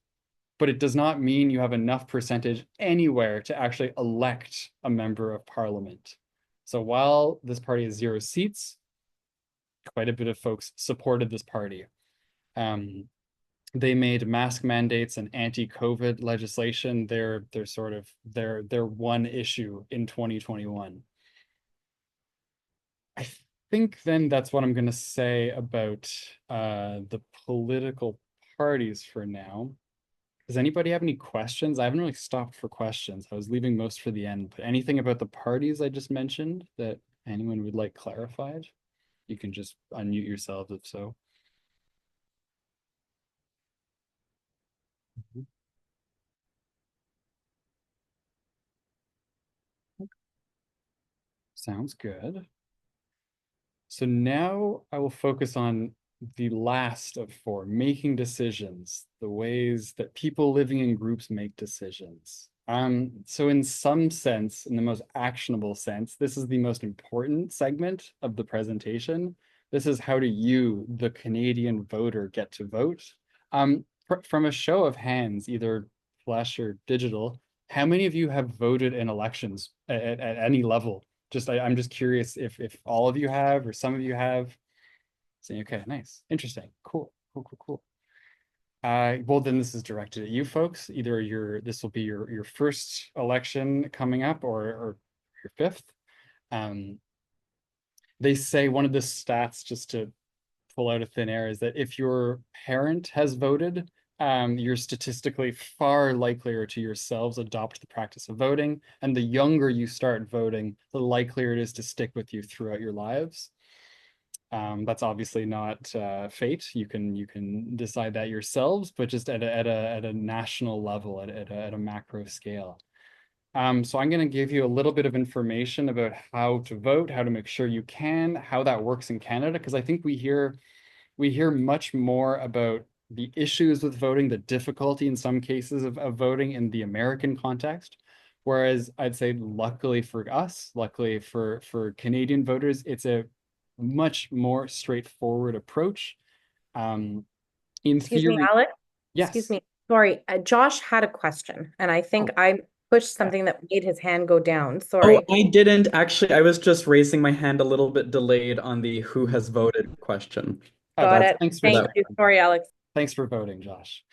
but it does not mean you have enough percentage anywhere to actually elect a member of Parliament. So while this party has 0 seats, quite a bit of folks supported this party. They made mask mandates and anti-COVID legislation their one issue in 2021. I think then that's what I'm going to say about the political parties for now. Does anybody have any questions? I haven't really stopped for questions. I was leaving most for the end, but anything about the parties I just mentioned that anyone would like clarified? You can just unmute yourselves if so. Sounds good. So now I will focus on the last of 4, making decisions, the ways that people living in groups make decisions. So in some sense, in the most actionable sense, this is the most important segment of the presentation. This is how do you, the Canadian voter, get to vote? From a show of hands, either flash or digital, how many of you have voted in elections at any level? I'm just curious if all of you have or some of you have. Saying, okay, nice, interesting, cool. Well, then this is directed at you folks. Either this will be your first election coming up or your 5th. They say one of the stats, just to pull out of thin air, is that if your parent has voted, you're statistically far likelier to yourselves adopt the practice of voting. And the younger you start voting, the likelier it is to stick with you throughout your lives. That's obviously not fate. You can decide that yourselves, but just at a national level, at a macro scale. So I'm going to give you a little bit of information about how to vote, how to make sure you can, how that works in Canada, because I think we hear much more about the issues with voting, the difficulty in some cases of voting in the American context. Whereas I'd say luckily for us, luckily for Canadian voters, it's a much more straightforward approach. In Excuse theory, me, Alex. yes. Excuse me. Sorry, Josh had a question, and I think Oh. pushed something that made his hand go down. Oh, Sorry. I didn't actually. I was just raising my hand a little bit delayed on the who has voted question. Oh, Got it. thanks for Thank you. Sorry, Alex. Thanks for voting, Josh.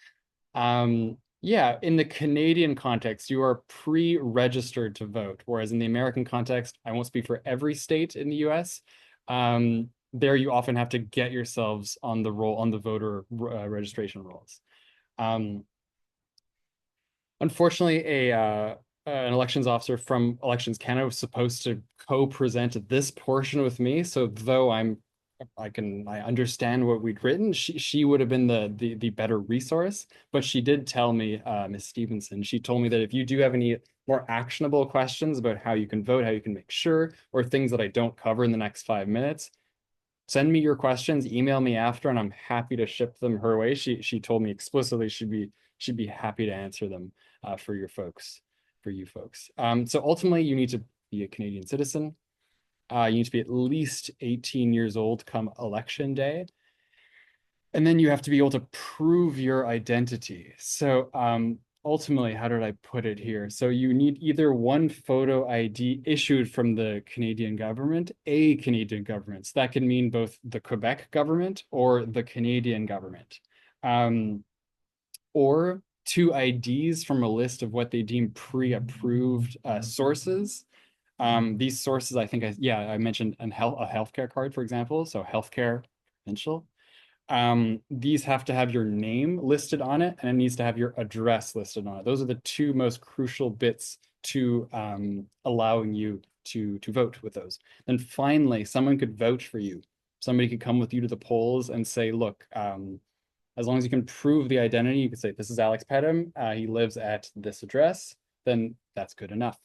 Yeah, in the Canadian context, you are pre-registered to vote, whereas in the American context, I won't speak for every state in the US. There you often have to get yourselves on the roll on the voter registration rolls. Unfortunately, an elections officer from Elections Canada was supposed to co-present this portion with me. So though I understand what we'd written, she would have been the better resource. But she did tell me, Ms. Stevenson, she told me that if you do have any more actionable questions about how you can vote, how you can make sure, or things that I don't cover in the next 5 minutes, send me your questions, email me after, and I'm happy to ship them her way. She told me explicitly she'd be happy to answer them for you folks. So ultimately, you need to be a Canadian citizen. You need to be at least 18 years old come election day. And then you have to be able to prove your identity. So ultimately, how did I put it here? So you need either one photo ID issued from the Canadian government, a Canadian government. So that can mean both the Quebec government or the Canadian government. Or two IDs from a list of what they deem pre-approved sources. These sources, I think, I mentioned a healthcare card, for example. So healthcare, provincial. These have to have your name listed on it, and it needs to have your address listed on it. Those are the two most crucial bits to allowing you to vote with those. Then finally, someone could vouch for you. Somebody could come with you to the polls and say, look, as long as you can prove the identity, you could say, this is Alex Pettem, he lives at this address, then that's good enough.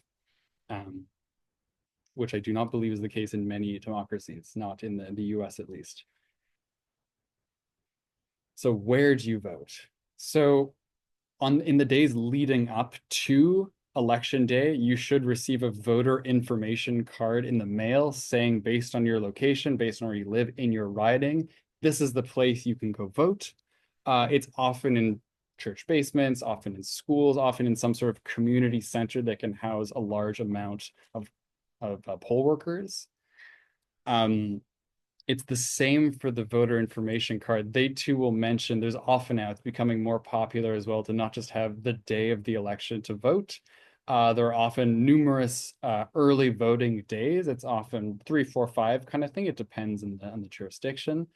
Which I do not believe is the case in many democracies, not in the US at least. So where do you vote? So in the days leading up to election day, you should receive a voter information card in the mail saying, based on your location, based on where you live in your riding, this is the place you can go vote. It's often in church basements, often in schools, often in some sort of community center that can house a large amount of poll workers. It's the same for the voter information card. They too will mention, there's often now, it's becoming more popular as well to not just have the day of the election to vote. There are often numerous early voting days. It's often 3, 4, 5 kind of thing. It depends on the jurisdiction.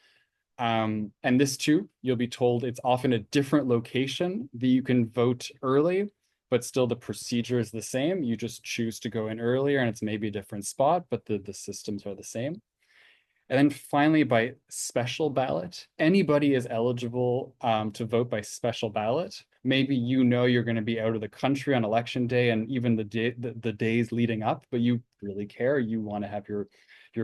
And this too, you'll be told it's often a different location that you can vote early, but still the procedure is the same. You just choose to go in earlier and it's maybe a different spot, but the systems are the same. And then finally, by special ballot, anybody is eligible to vote by special ballot. Maybe you know you're going to be out of the country on election day and even the days leading up, but you really care. You want to have your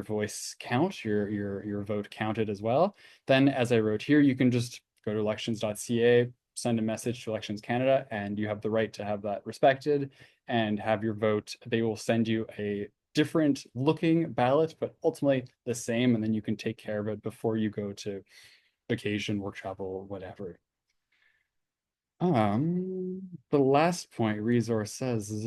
voice count, your vote counted as well. Then, as I wrote here, you can just go to elections.ca, send a message to Elections Canada, and you have the right to have that respected and have your vote. They will send you a different looking ballot, but ultimately the same, and then you can take care of it before you go to vacation, work, travel, whatever. The last point resource says is,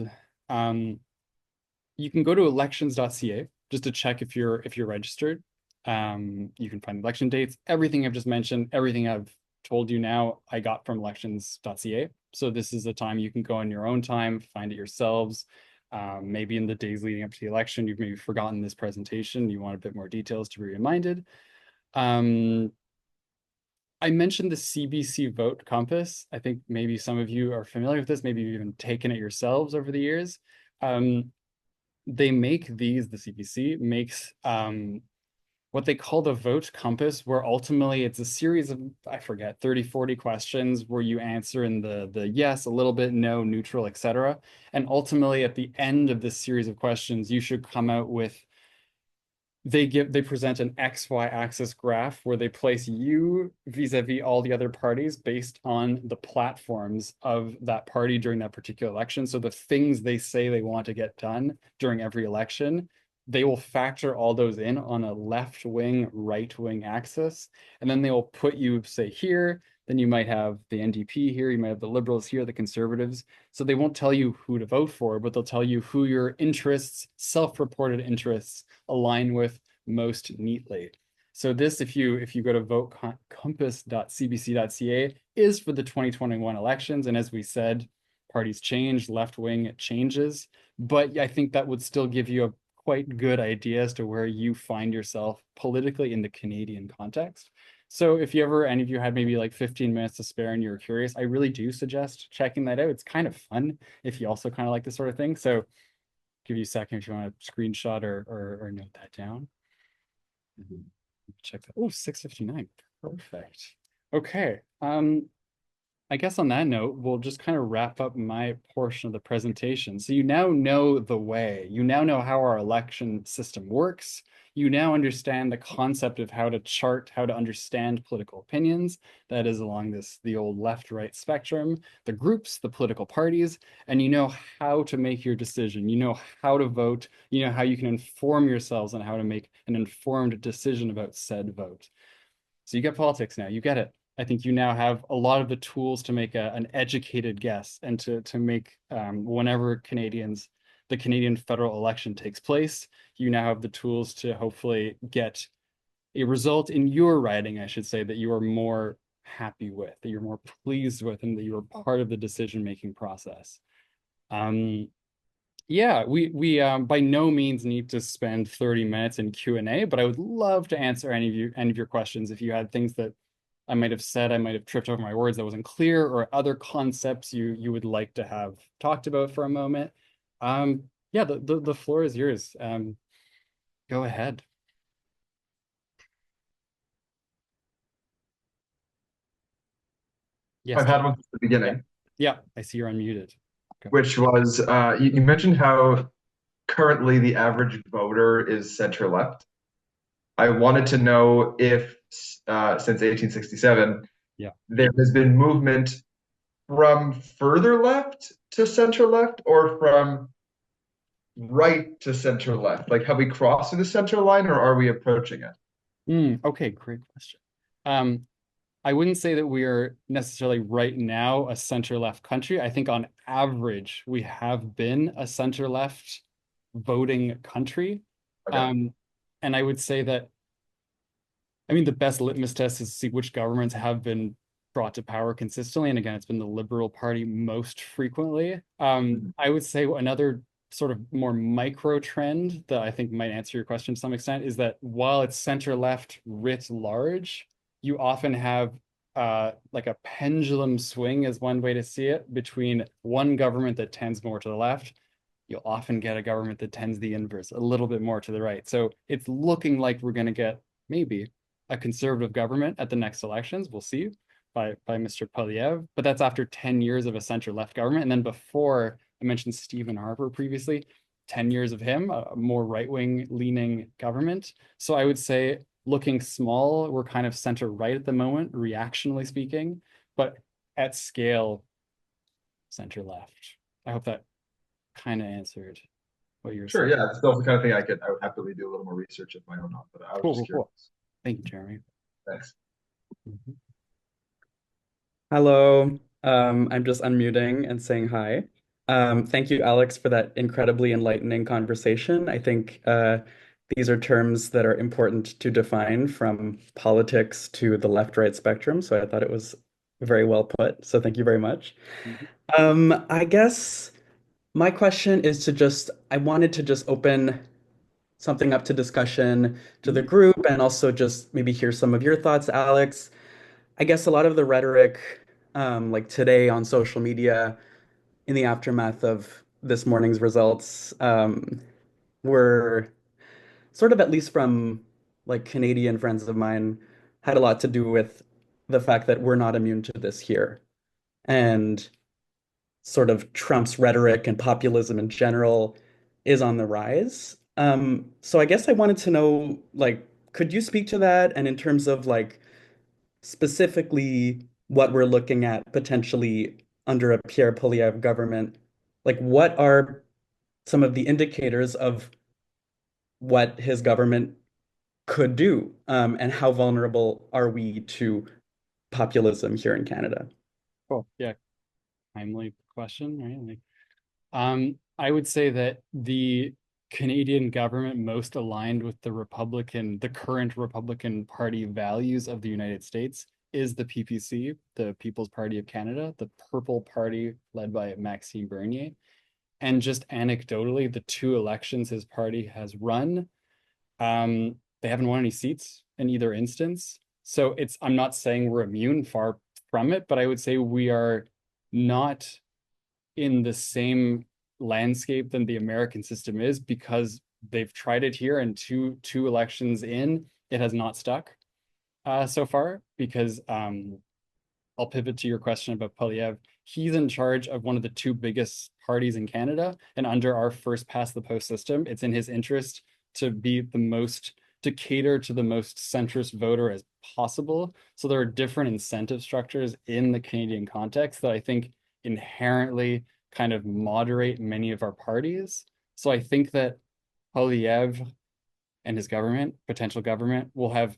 you can go to elections.ca just to check if you're registered. You can find election dates. Everything I've just mentioned, everything I've told you now, I got from elections.ca. So this is a time you can go on your own time, find it yourselves. Maybe in the days leading up to the election, you've maybe forgotten this presentation. You want a bit more details to be reminded. I mentioned the CBC Vote Compass. I think maybe some of you are familiar with this. Maybe you've even taken it yourselves over the years. They make these, the CBC makes what they call the Vote Compass, where ultimately it's a series of, I forget, 30, 40 questions where you answer in the yes, a little bit, no, neutral, etc. And ultimately at the end of this series of questions, you should come out with, they present an XY axis graph where they place you vis-a-vis all the other parties based on the platforms of that party during that particular election. So the things they say they want to get done during every election, they will factor all those in on a left wing, right wing axis. And then they will put you, say here, Then you might have the NDP here, you might have the Liberals here, the Conservatives. So they won't tell you who to vote for, but they'll tell you who your interests, self-reported interests, align with most neatly. So this, if you go to votecompass.cbc.ca, is for the 2021 elections. And as we said, parties change, left wing changes, but I think that would still give you a quite good idea as to where you find yourself politically in the Canadian context. So if you ever, any of you had maybe like 15 minutes to spare and you're curious, I really do suggest checking that out. It's kind of fun if you also kind of like this sort of thing. So give you a second if you want to screenshot or note that down. Check that. Oh, 6:59. Perfect. Okay. I guess on that note, we'll just kind of wrap up my portion of the presentation. So you now know the way. You now know how our election system works. You now understand the concept of how to chart, how to understand political opinions. That is along the old left-right spectrum, the groups, the political parties, and you know how to make your decision. You know how to vote. You know how you can inform yourselves on how to make an informed decision about said vote. So you get politics now. You get it. I think you now have a lot of the tools to make an educated guess and to make whenever the Canadian federal election takes place, you now have the tools to hopefully get a result in your riding, I should say, that you are more happy with, that you're more pleased with, and that you are part of the decision-making process. Yeah, we by no means need to spend 30 minutes in Q&A, but I would love to answer any of your questions if you had things that I might have said, I might have tripped over my words that wasn't clear, or other concepts you would like to have talked about for a moment. Yeah, the floor is yours. Go ahead. Yes. I've had one since the beginning. Yeah, I see you're unmuted. Go. Which was you mentioned how currently the average voter is center left. I wanted to know if since 1867, yeah, there has been movement from further left to center left or from right to center left. Like, have we crossed the center line or are we approaching it? Okay, great question. I wouldn't say that we are necessarily right now a center-left country. I think on average, we have been a center-left voting country. Okay. And I would say that, I mean, the best litmus test is to see which governments have been brought to power consistently. And again, it's been the Liberal Party most frequently. I would say another sort of more micro trend that I think might answer your question to some extent is that while it's center-left writ large, you often have like a pendulum swing is one way to see it between one government that tends more to the left. You'll often get a government that tends the inverse, a little bit more to the right. So it's looking like we're going to get maybe a conservative government at the next elections. We'll see by Mr. Polyev, but that's after 10 years of a center-left government. And then before, I mentioned Stephen Harper previously, 10 years of him, a more right-wing leaning government. So I would say looking small, we're kind of center right at the moment, reactionally speaking, but at scale, center left. I hope that kind of answered what you're Sure, saying. yeah, it's still the kind of thing I would happily do a little more research of my own on, but I was just curious. Cool. Thank you, Jeremy. Thanks. Hello. I'm just unmuting and saying hi. Thank you, Alex, for that incredibly enlightening conversation. I think these are terms that are important to define from politics to the left-right spectrum. So I thought it was very well put. So thank you very much. I guess my question is I wanted to just open something up to discussion to the group and also just maybe hear some of your thoughts, Alex. I guess a lot of the rhetoric, like today on social media, in the aftermath of this morning's results, were sort of, at least from like Canadian friends of mine, had a lot to do with the fact that we're not immune to this here. And sort of Trump's rhetoric and populism in general is on the rise. So I guess I wanted to know, like, could you speak to that? And in terms of like specifically what we're looking at potentially under a Pierre Poilievre government, like what are some of the indicators of what his government could do, and how vulnerable are we to populism here in Canada? Cool. Yeah. Timely question, right? I would say that the Canadian government most aligned with the current Republican Party values of the United States is the PPC, the People's Party of Canada, the Purple Party led by Maxime Bernier. And just anecdotally, the two elections his party has run, they haven't won any seats in either instance. So I'm not saying we're immune, far from it, but I would say we are not in the same landscape than the American system is, because they've tried it here, and two elections in, it has not stuck so far. Because I'll pivot to your question about Polyev. He's in charge of one of the two biggest parties in Canada, and under our first past the post system, it's in his interest to cater to the most centrist voter as possible. So there are different incentive structures in the Canadian context that I think inherently kind of moderate many of our parties. So I think that Polyev and his potential government, will have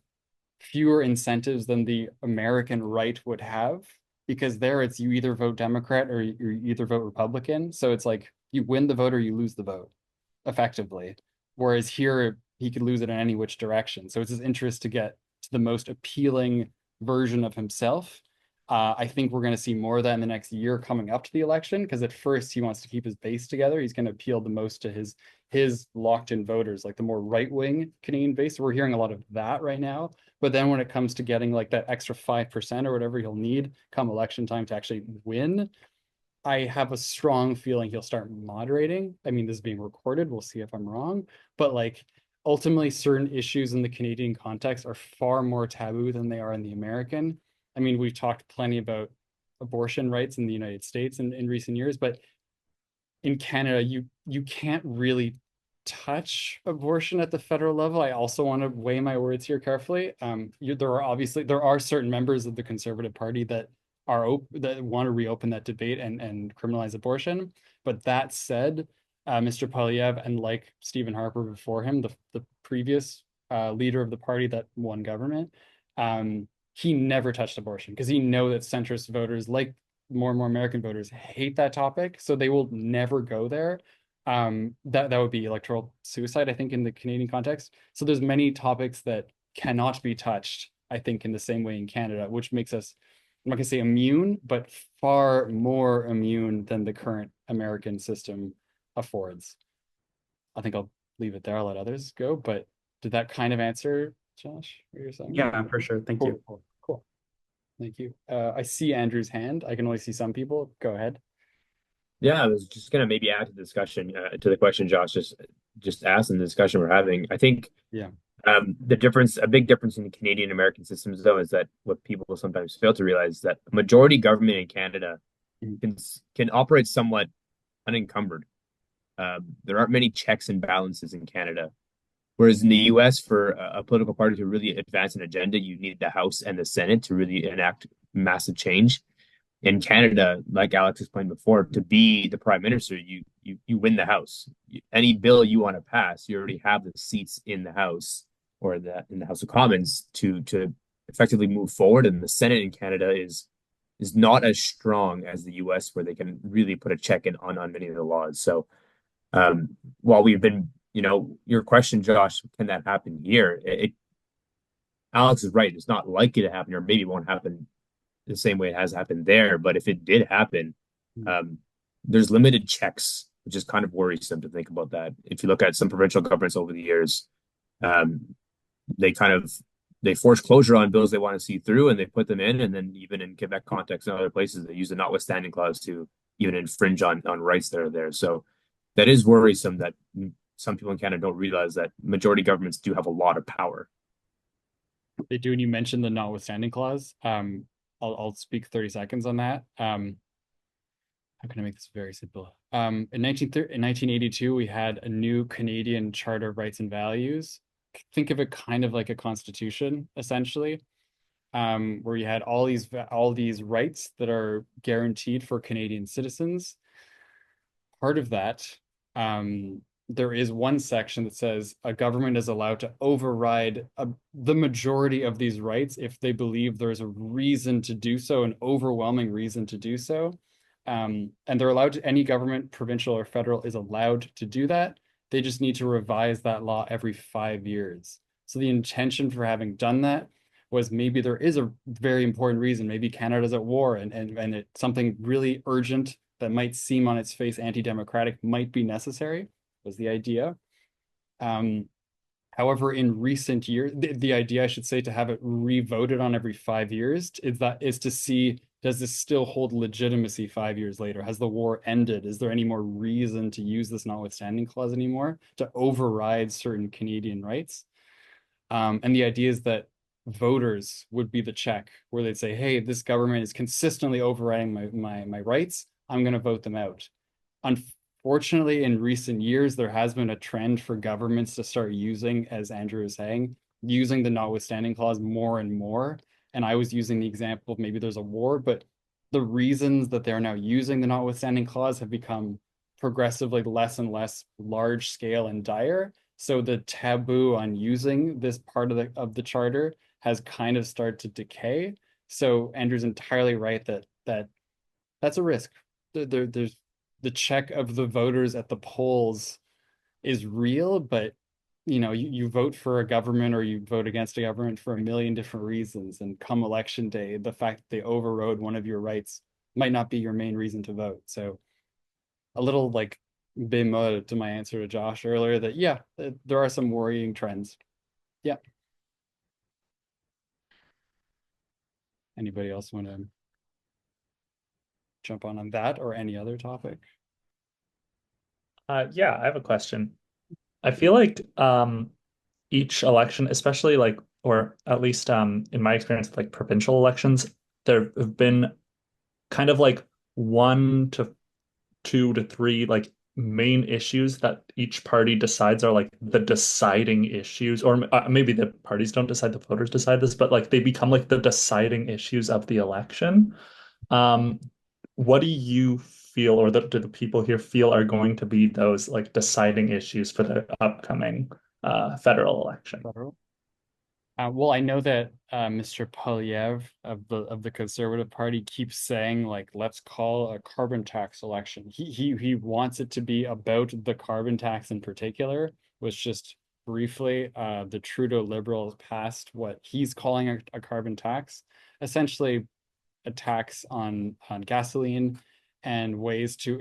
fewer incentives than the American right would have, because there it's you either vote Democrat or you either vote Republican. So it's like you win the vote or you lose the vote, effectively. Whereas here he could lose it in any which direction. So it's his interest to get to the most appealing version of himself. I think we're going to see more of that in the next year coming up to the election, because at first he wants to keep his base together. He's going to appeal the most to his locked-in voters, like the more right-wing Canadian base. We're hearing a lot of that right now. But then when it comes to getting like that extra 5% or whatever he'll need come election time to actually win, I have a strong feeling he'll start moderating. I mean, this is being recorded. We'll see if I'm wrong. But like ultimately, certain issues in the Canadian context are far more taboo than they are in the American. I mean, we've talked plenty about abortion rights in the United States in recent years, but in Canada, you can't really touch abortion at the federal level. I also want to weigh my words here carefully. There are certain members of the Conservative Party that that want to reopen that debate and criminalize abortion. But that said, Mr. Polyev, and like Stephen Harper before him, the previous leader of the party that won government, he never touched abortion, because he know that centrist voters, like more and more American voters, hate that topic, so they will never go there. That would be electoral suicide, I think, in the Canadian context. So there's many topics that cannot be touched, I think, in the same way in Canada, which makes us, I'm not gonna say immune, but far more immune than the current American system affords. I think I'll leave it there. I'll let others go, but did that kind of answer, Josh, what you're saying? Yeah, for sure. Thank you. Cool. Thank you. I see Andrew's hand. I can only see some people. Go ahead. Yeah, I was just gonna maybe add to the discussion, to the question Josh just asked in the discussion we're having. I think Yeah. a big difference in the Canadian American systems, though, is that what people sometimes fail to realize is that majority government in Canada can operate somewhat unencumbered. There aren't many checks and balances in Canada. Whereas in the US, for a political party to really advance an agenda, you need the House and the Senate to really enact massive change. In Canada, like Alex explained before, to be the prime minister, you win the House. Any bill you want to pass, you already have the seats in the House or in the House of Commons to effectively move forward. And the Senate in Canada is not as strong as the US, where they can really put a check in on many of the laws. So while we've been, your question, Josh, can that happen here? Alex is right. It's not likely to happen, or maybe it won't happen the same way it has happened there. But if it did happen, there's limited checks, which is kind of worrisome to think about that. If you look at some provincial governments over the years, they force closure on bills they want to see through, and they put them in. And then even in Quebec context and other places, they use the notwithstanding clause to even infringe on rights that are there. So that is worrisome that some people in Canada don't realize that majority governments do have a lot of power. They do, and you mentioned the notwithstanding clause. I'll speak 30 seconds on that. How can I make this very simple? In 1982, we had a new Canadian Charter of Rights and Values. Think of it kind of like a constitution, essentially, where you had all these rights that are guaranteed for Canadian citizens. Part of that there is one section that says a government is allowed to override the majority of these rights if they believe there's a reason to do so, an overwhelming reason to do so. And they're allowed to, any government, provincial or federal, is allowed to do that. They just need to revise that law every 5 years. So the intention for having done that was maybe there is a very important reason. Maybe Canada's at war and it's something really urgent that might seem on its face anti-democratic might be necessary, was the idea. However, in recent years, the idea, I should say, to have it re-voted on every 5 years is to see, does this still hold legitimacy 5 years later? Has the war ended? Is there any more reason to use this notwithstanding clause anymore to override certain Canadian rights? And the idea is that voters would be the check where they'd say, hey, this government is consistently overriding my rights. I'm going to vote them out. Unfortunately, in recent years, there has been a trend for governments to start using, as Andrew is saying, using the notwithstanding clause more and more. And I was using the example of maybe there's a war, but the reasons that they're now using the notwithstanding clause have become progressively less and less large scale and dire. So the taboo on using this part of the charter has kind of started to decay. So Andrew's entirely right that that's a risk. There's the check of the voters at the polls is real, but you vote for a government or you vote against a government for a million different reasons. And come election day, the fact that they overrode one of your rights might not be your main reason to vote. So a little like bémol to my answer to Josh earlier that, yeah, there are some worrying trends. Yeah. Anybody else want to jump on that or any other topic? Yeah, I have a question. I feel like each election, especially like, or at least in my experience with like provincial elections, there have been kind of like 1 to 2 to 3 like main issues that each party decides are like the deciding issues, or maybe the parties don't decide, the voters decide this, but like they become like the deciding issues of the election. What do you feel, or do the people here feel are going to be those like deciding issues for the upcoming federal election? Federal? Well, I know that Mr. Polyev of the Conservative Party keeps saying, like, let's call a carbon tax election. He wants it to be about the carbon tax in particular, which just briefly, the Trudeau Liberals passed what he's calling a carbon tax, essentially a tax on gasoline and ways to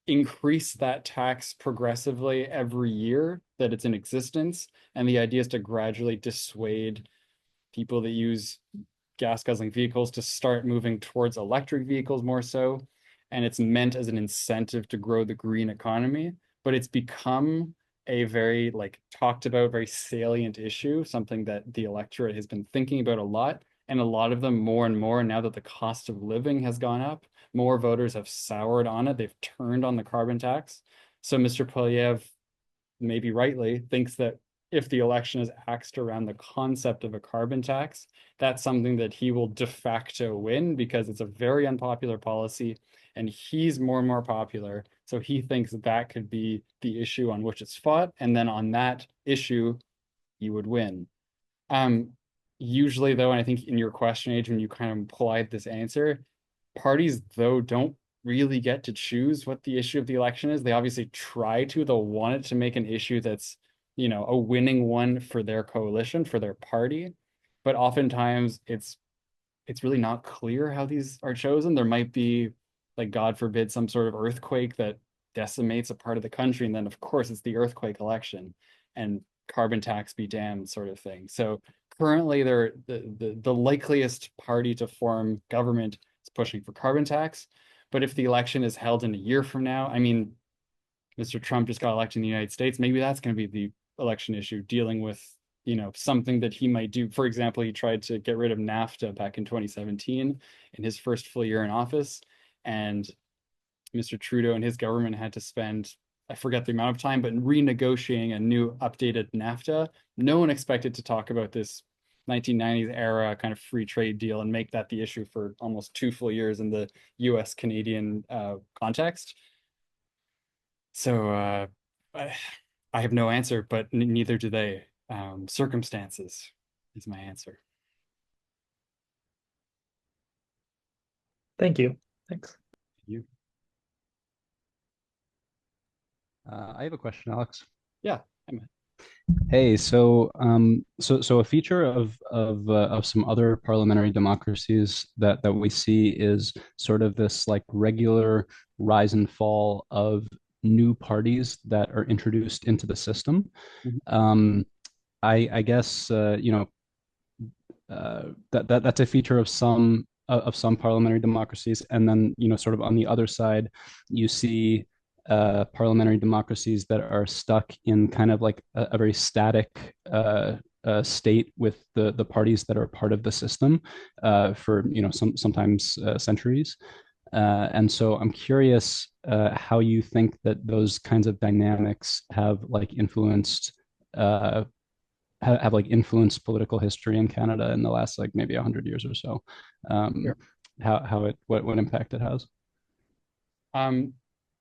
increase that tax progressively every year that it's in existence. And the idea is to gradually dissuade people that use gas guzzling vehicles to start moving towards electric vehicles more so. And it's meant as an incentive to grow the green economy, but it's become a very like talked about, very salient issue, something that the electorate has been thinking about a lot. And a lot of them more and more, now that the cost of living has gone up, more voters have soured on it. They've turned on the carbon tax. So Mr. Polyev, maybe rightly, thinks that if the election is axed around the concept of a carbon tax, that's something that he will de facto win because it's a very unpopular policy and he's more and more popular. So he thinks that could be the issue on which it's fought. And then on that issue, he would win. Usually, though, and I think in your question, age, when you kind of implied this answer, parties, though, don't really get to choose what the issue of the election is. They obviously try to. They'll want it to make an issue that's, a winning one for their coalition, for their party. But oftentimes, it's really not clear how these are chosen. There might be, like, God forbid, some sort of earthquake that decimates a part of the country, and then, of course, it's the earthquake election, and carbon tax be damned sort of thing. So currently, they're the likeliest party to form government is pushing for carbon tax. But if the election is held in a year from now, I mean, Mr. Trump just got elected in the United States. Maybe that's going to be the election issue, dealing with, something that he might do. For example, he tried to get rid of NAFTA back in 2017 in his first full year in office. And Mr. Trudeau and his government had to spend, I forget the amount of time, but renegotiating a new updated NAFTA. No one expected to talk about this 1990s era kind of free trade deal and make that the issue for almost 2 full years in the US Canadian context. So I have no answer, but neither do they. Circumstances is my answer. Thank you. Thanks. You? I have a question, Alex. Yeah. I'm Hey, so a feature of some other parliamentary democracies that we see is sort of this like regular rise and fall of new parties that are introduced into the system. Mhm. I guess that's a feature of some parliamentary democracies, and then sort of on the other side, you see parliamentary democracies that are stuck in kind of like a very static state with the parties that are part of the system for sometimes centuries. And so I'm curious how you think that those kinds of dynamics have like influenced uh, have like influenced political history in Canada in the last like maybe 100 years or so. Um, Sure. how it what impact it has. Um,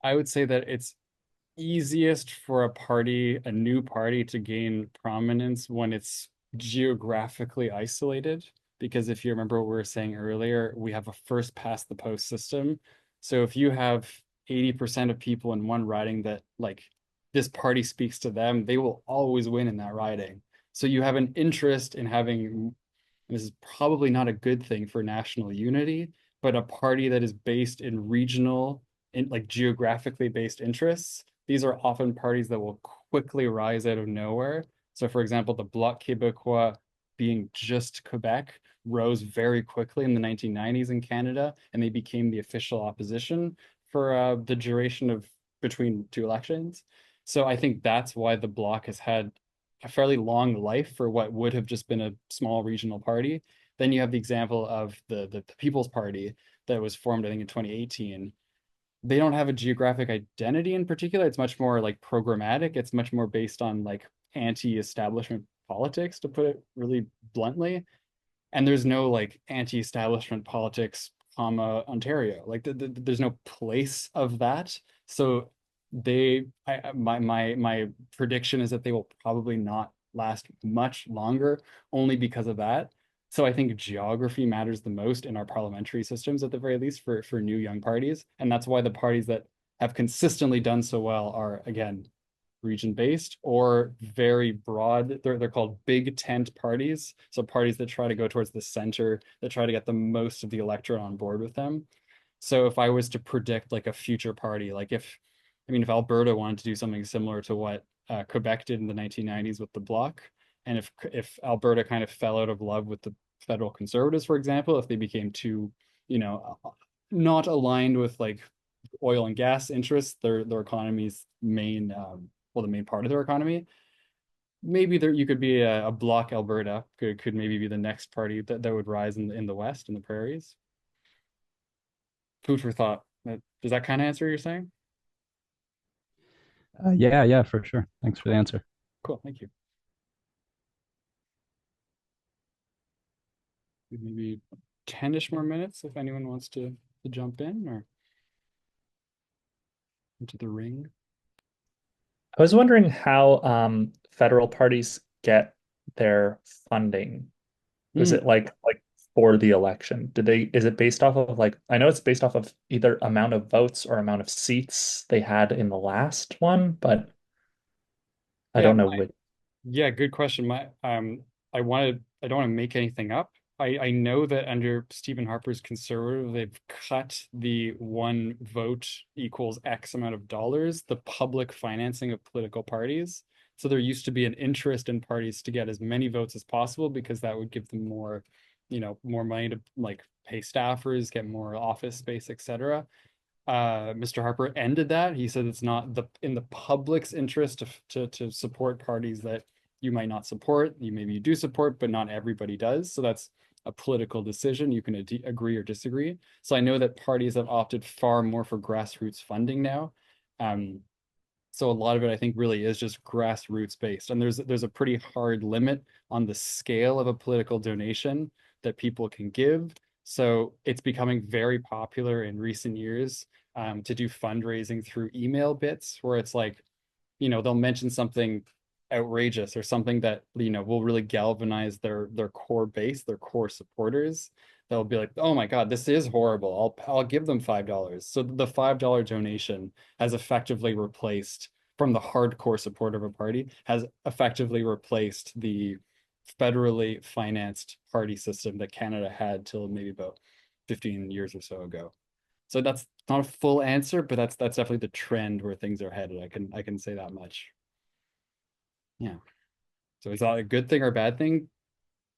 I would say that it's easiest for a new party to gain prominence when it's geographically isolated. Because if you remember what we were saying earlier, we have a first past the post system. So if you have 80% of people in one riding that like this party speaks to them, they will always win in that riding. So you have an interest in having, this is probably not a good thing for national unity, but a party that is based in regional, in like geographically based interests. These are often parties that will quickly rise out of nowhere. So, for example, the Bloc Québécois, being just Quebec, rose very quickly in the 1990s in Canada, and they became the official opposition for the duration of between two elections. So I think that's why the Bloc has had a fairly long life for what would have just been a small regional party. Then you have the example of the People's Party that was formed, I think, in 2018. They don't have a geographic identity in particular. It's much more like programmatic. It's much more based on like anti-establishment politics, to put it really bluntly. And there's no like anti-establishment politics, comma Ontario. Like there's no place of that. So my prediction is that they will probably not last much longer, only because of that. So I think geography matters the most in our parliamentary systems, at the very least, for new young parties, and that's why the parties that have consistently done so well are, again, region based or very broad. They're called big tent parties. So parties that try to go towards the center, that try to get the most of the electorate on board with them. So if I was to predict like a future party, like if Alberta wanted to do something similar to what Quebec did in the 1990s with the Bloc, and if Alberta kind of fell out of love with the federal Conservatives, for example, if they became too, not aligned with like oil and gas interests, their economy's main the main part of their economy. Maybe there you could be a Bloc Alberta could maybe be the next party that would rise in the West, in the prairies. Food for thought. Does that kind of answer what you're saying? Yeah, for sure. Thanks for the answer. Cool, thank you. Maybe 10-ish more minutes if anyone wants to jump in or into the ring. I was wondering how federal parties get their funding. Is it like for the election? Is it based off of like, I know it's based off of either amount of votes or amount of seats they had in the last one, but I Yeah, don't know which. yeah, good question. I don't want to make anything up. I know that under Stephen Harper's Conservative, they've cut the one vote equals X amount of dollars, the public financing of political parties. So there used to be an interest in parties to get as many votes as possible, because that would give them more, more money to like pay staffers, get more office space, etc. Mr. Harper ended that. He said it's not in the public's interest to support parties that you might not support. Maybe you do support, but not everybody does. So that's a political decision. You can agree or disagree. So I know that parties have opted far more for grassroots funding now. Um, so a lot of it, I think, really is just grassroots based. And there's a pretty hard limit on the scale of a political donation that people can give. So it's becoming very popular in recent years to do fundraising through email bits, where it's like they'll mention something outrageous or something that, will really galvanize their core base, their core supporters. They'll be like, oh my God, this is horrible. I'll give them $5. So the $5 donation has effectively replaced, from the hardcore support of a party, has effectively replaced the federally financed party system that Canada had till maybe about 15 years or so ago. So that's not a full answer, but that's definitely the trend where things are headed. I can say that much. Yeah. So is that a good thing or a bad thing?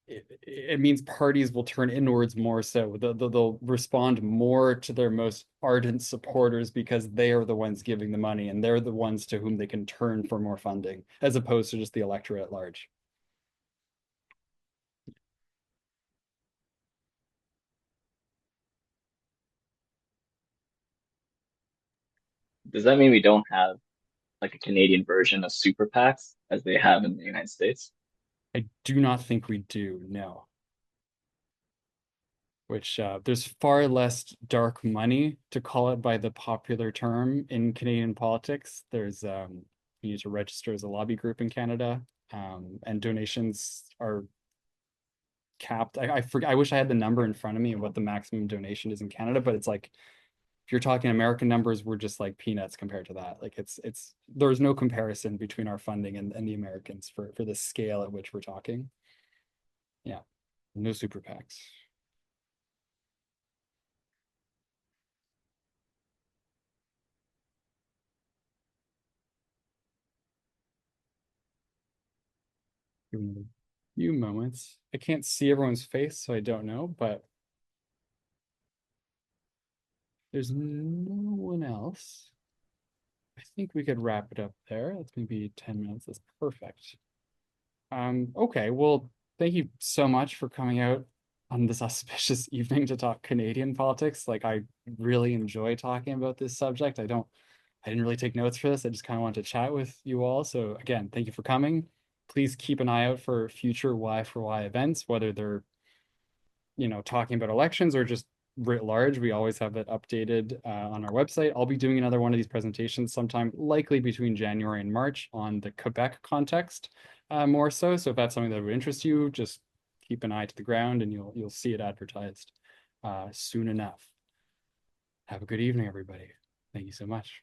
It means parties will turn inwards more so. They'll respond more to their most ardent supporters because they are the ones giving the money and they're the ones to whom they can turn for more funding, as opposed to just the electorate at large. Does that mean we don't have like a Canadian version of super PACs as they have in the United States? I do not think we do, no. Which there's far less dark money, to call it by the popular term, in Canadian politics. There's you need to register as a lobby group in Canada, and donations are capped. I forget. I wish I had the number in front of me of what the maximum donation is in Canada, but it's like, if you're talking American numbers, we're just like peanuts compared to that. Like it's there's no comparison between our funding and the Americans for the scale at which we're talking. Yeah, no super PACs. Give me a few moments. I can't see everyone's face, so I don't know, but there's no one else. I think we could wrap it up there. That's maybe 10 minutes. That's perfect. Okay, well, thank you so much for coming out on this auspicious evening to talk Canadian politics. Like, I really enjoy talking about this subject. I didn't really take notes for this. I just kind of wanted to chat with you all. So again, thank you for coming. Please keep an eye out for future Y for Y events, whether they're, talking about elections or just writ large. We always have it updated on our website. I'll be doing another one of these presentations sometime likely between January and March on the Quebec context, more so. So if that's something that would interest you, just keep an eye to the ground and you'll see it advertised soon enough. Have a good evening, everybody. Thank you so much.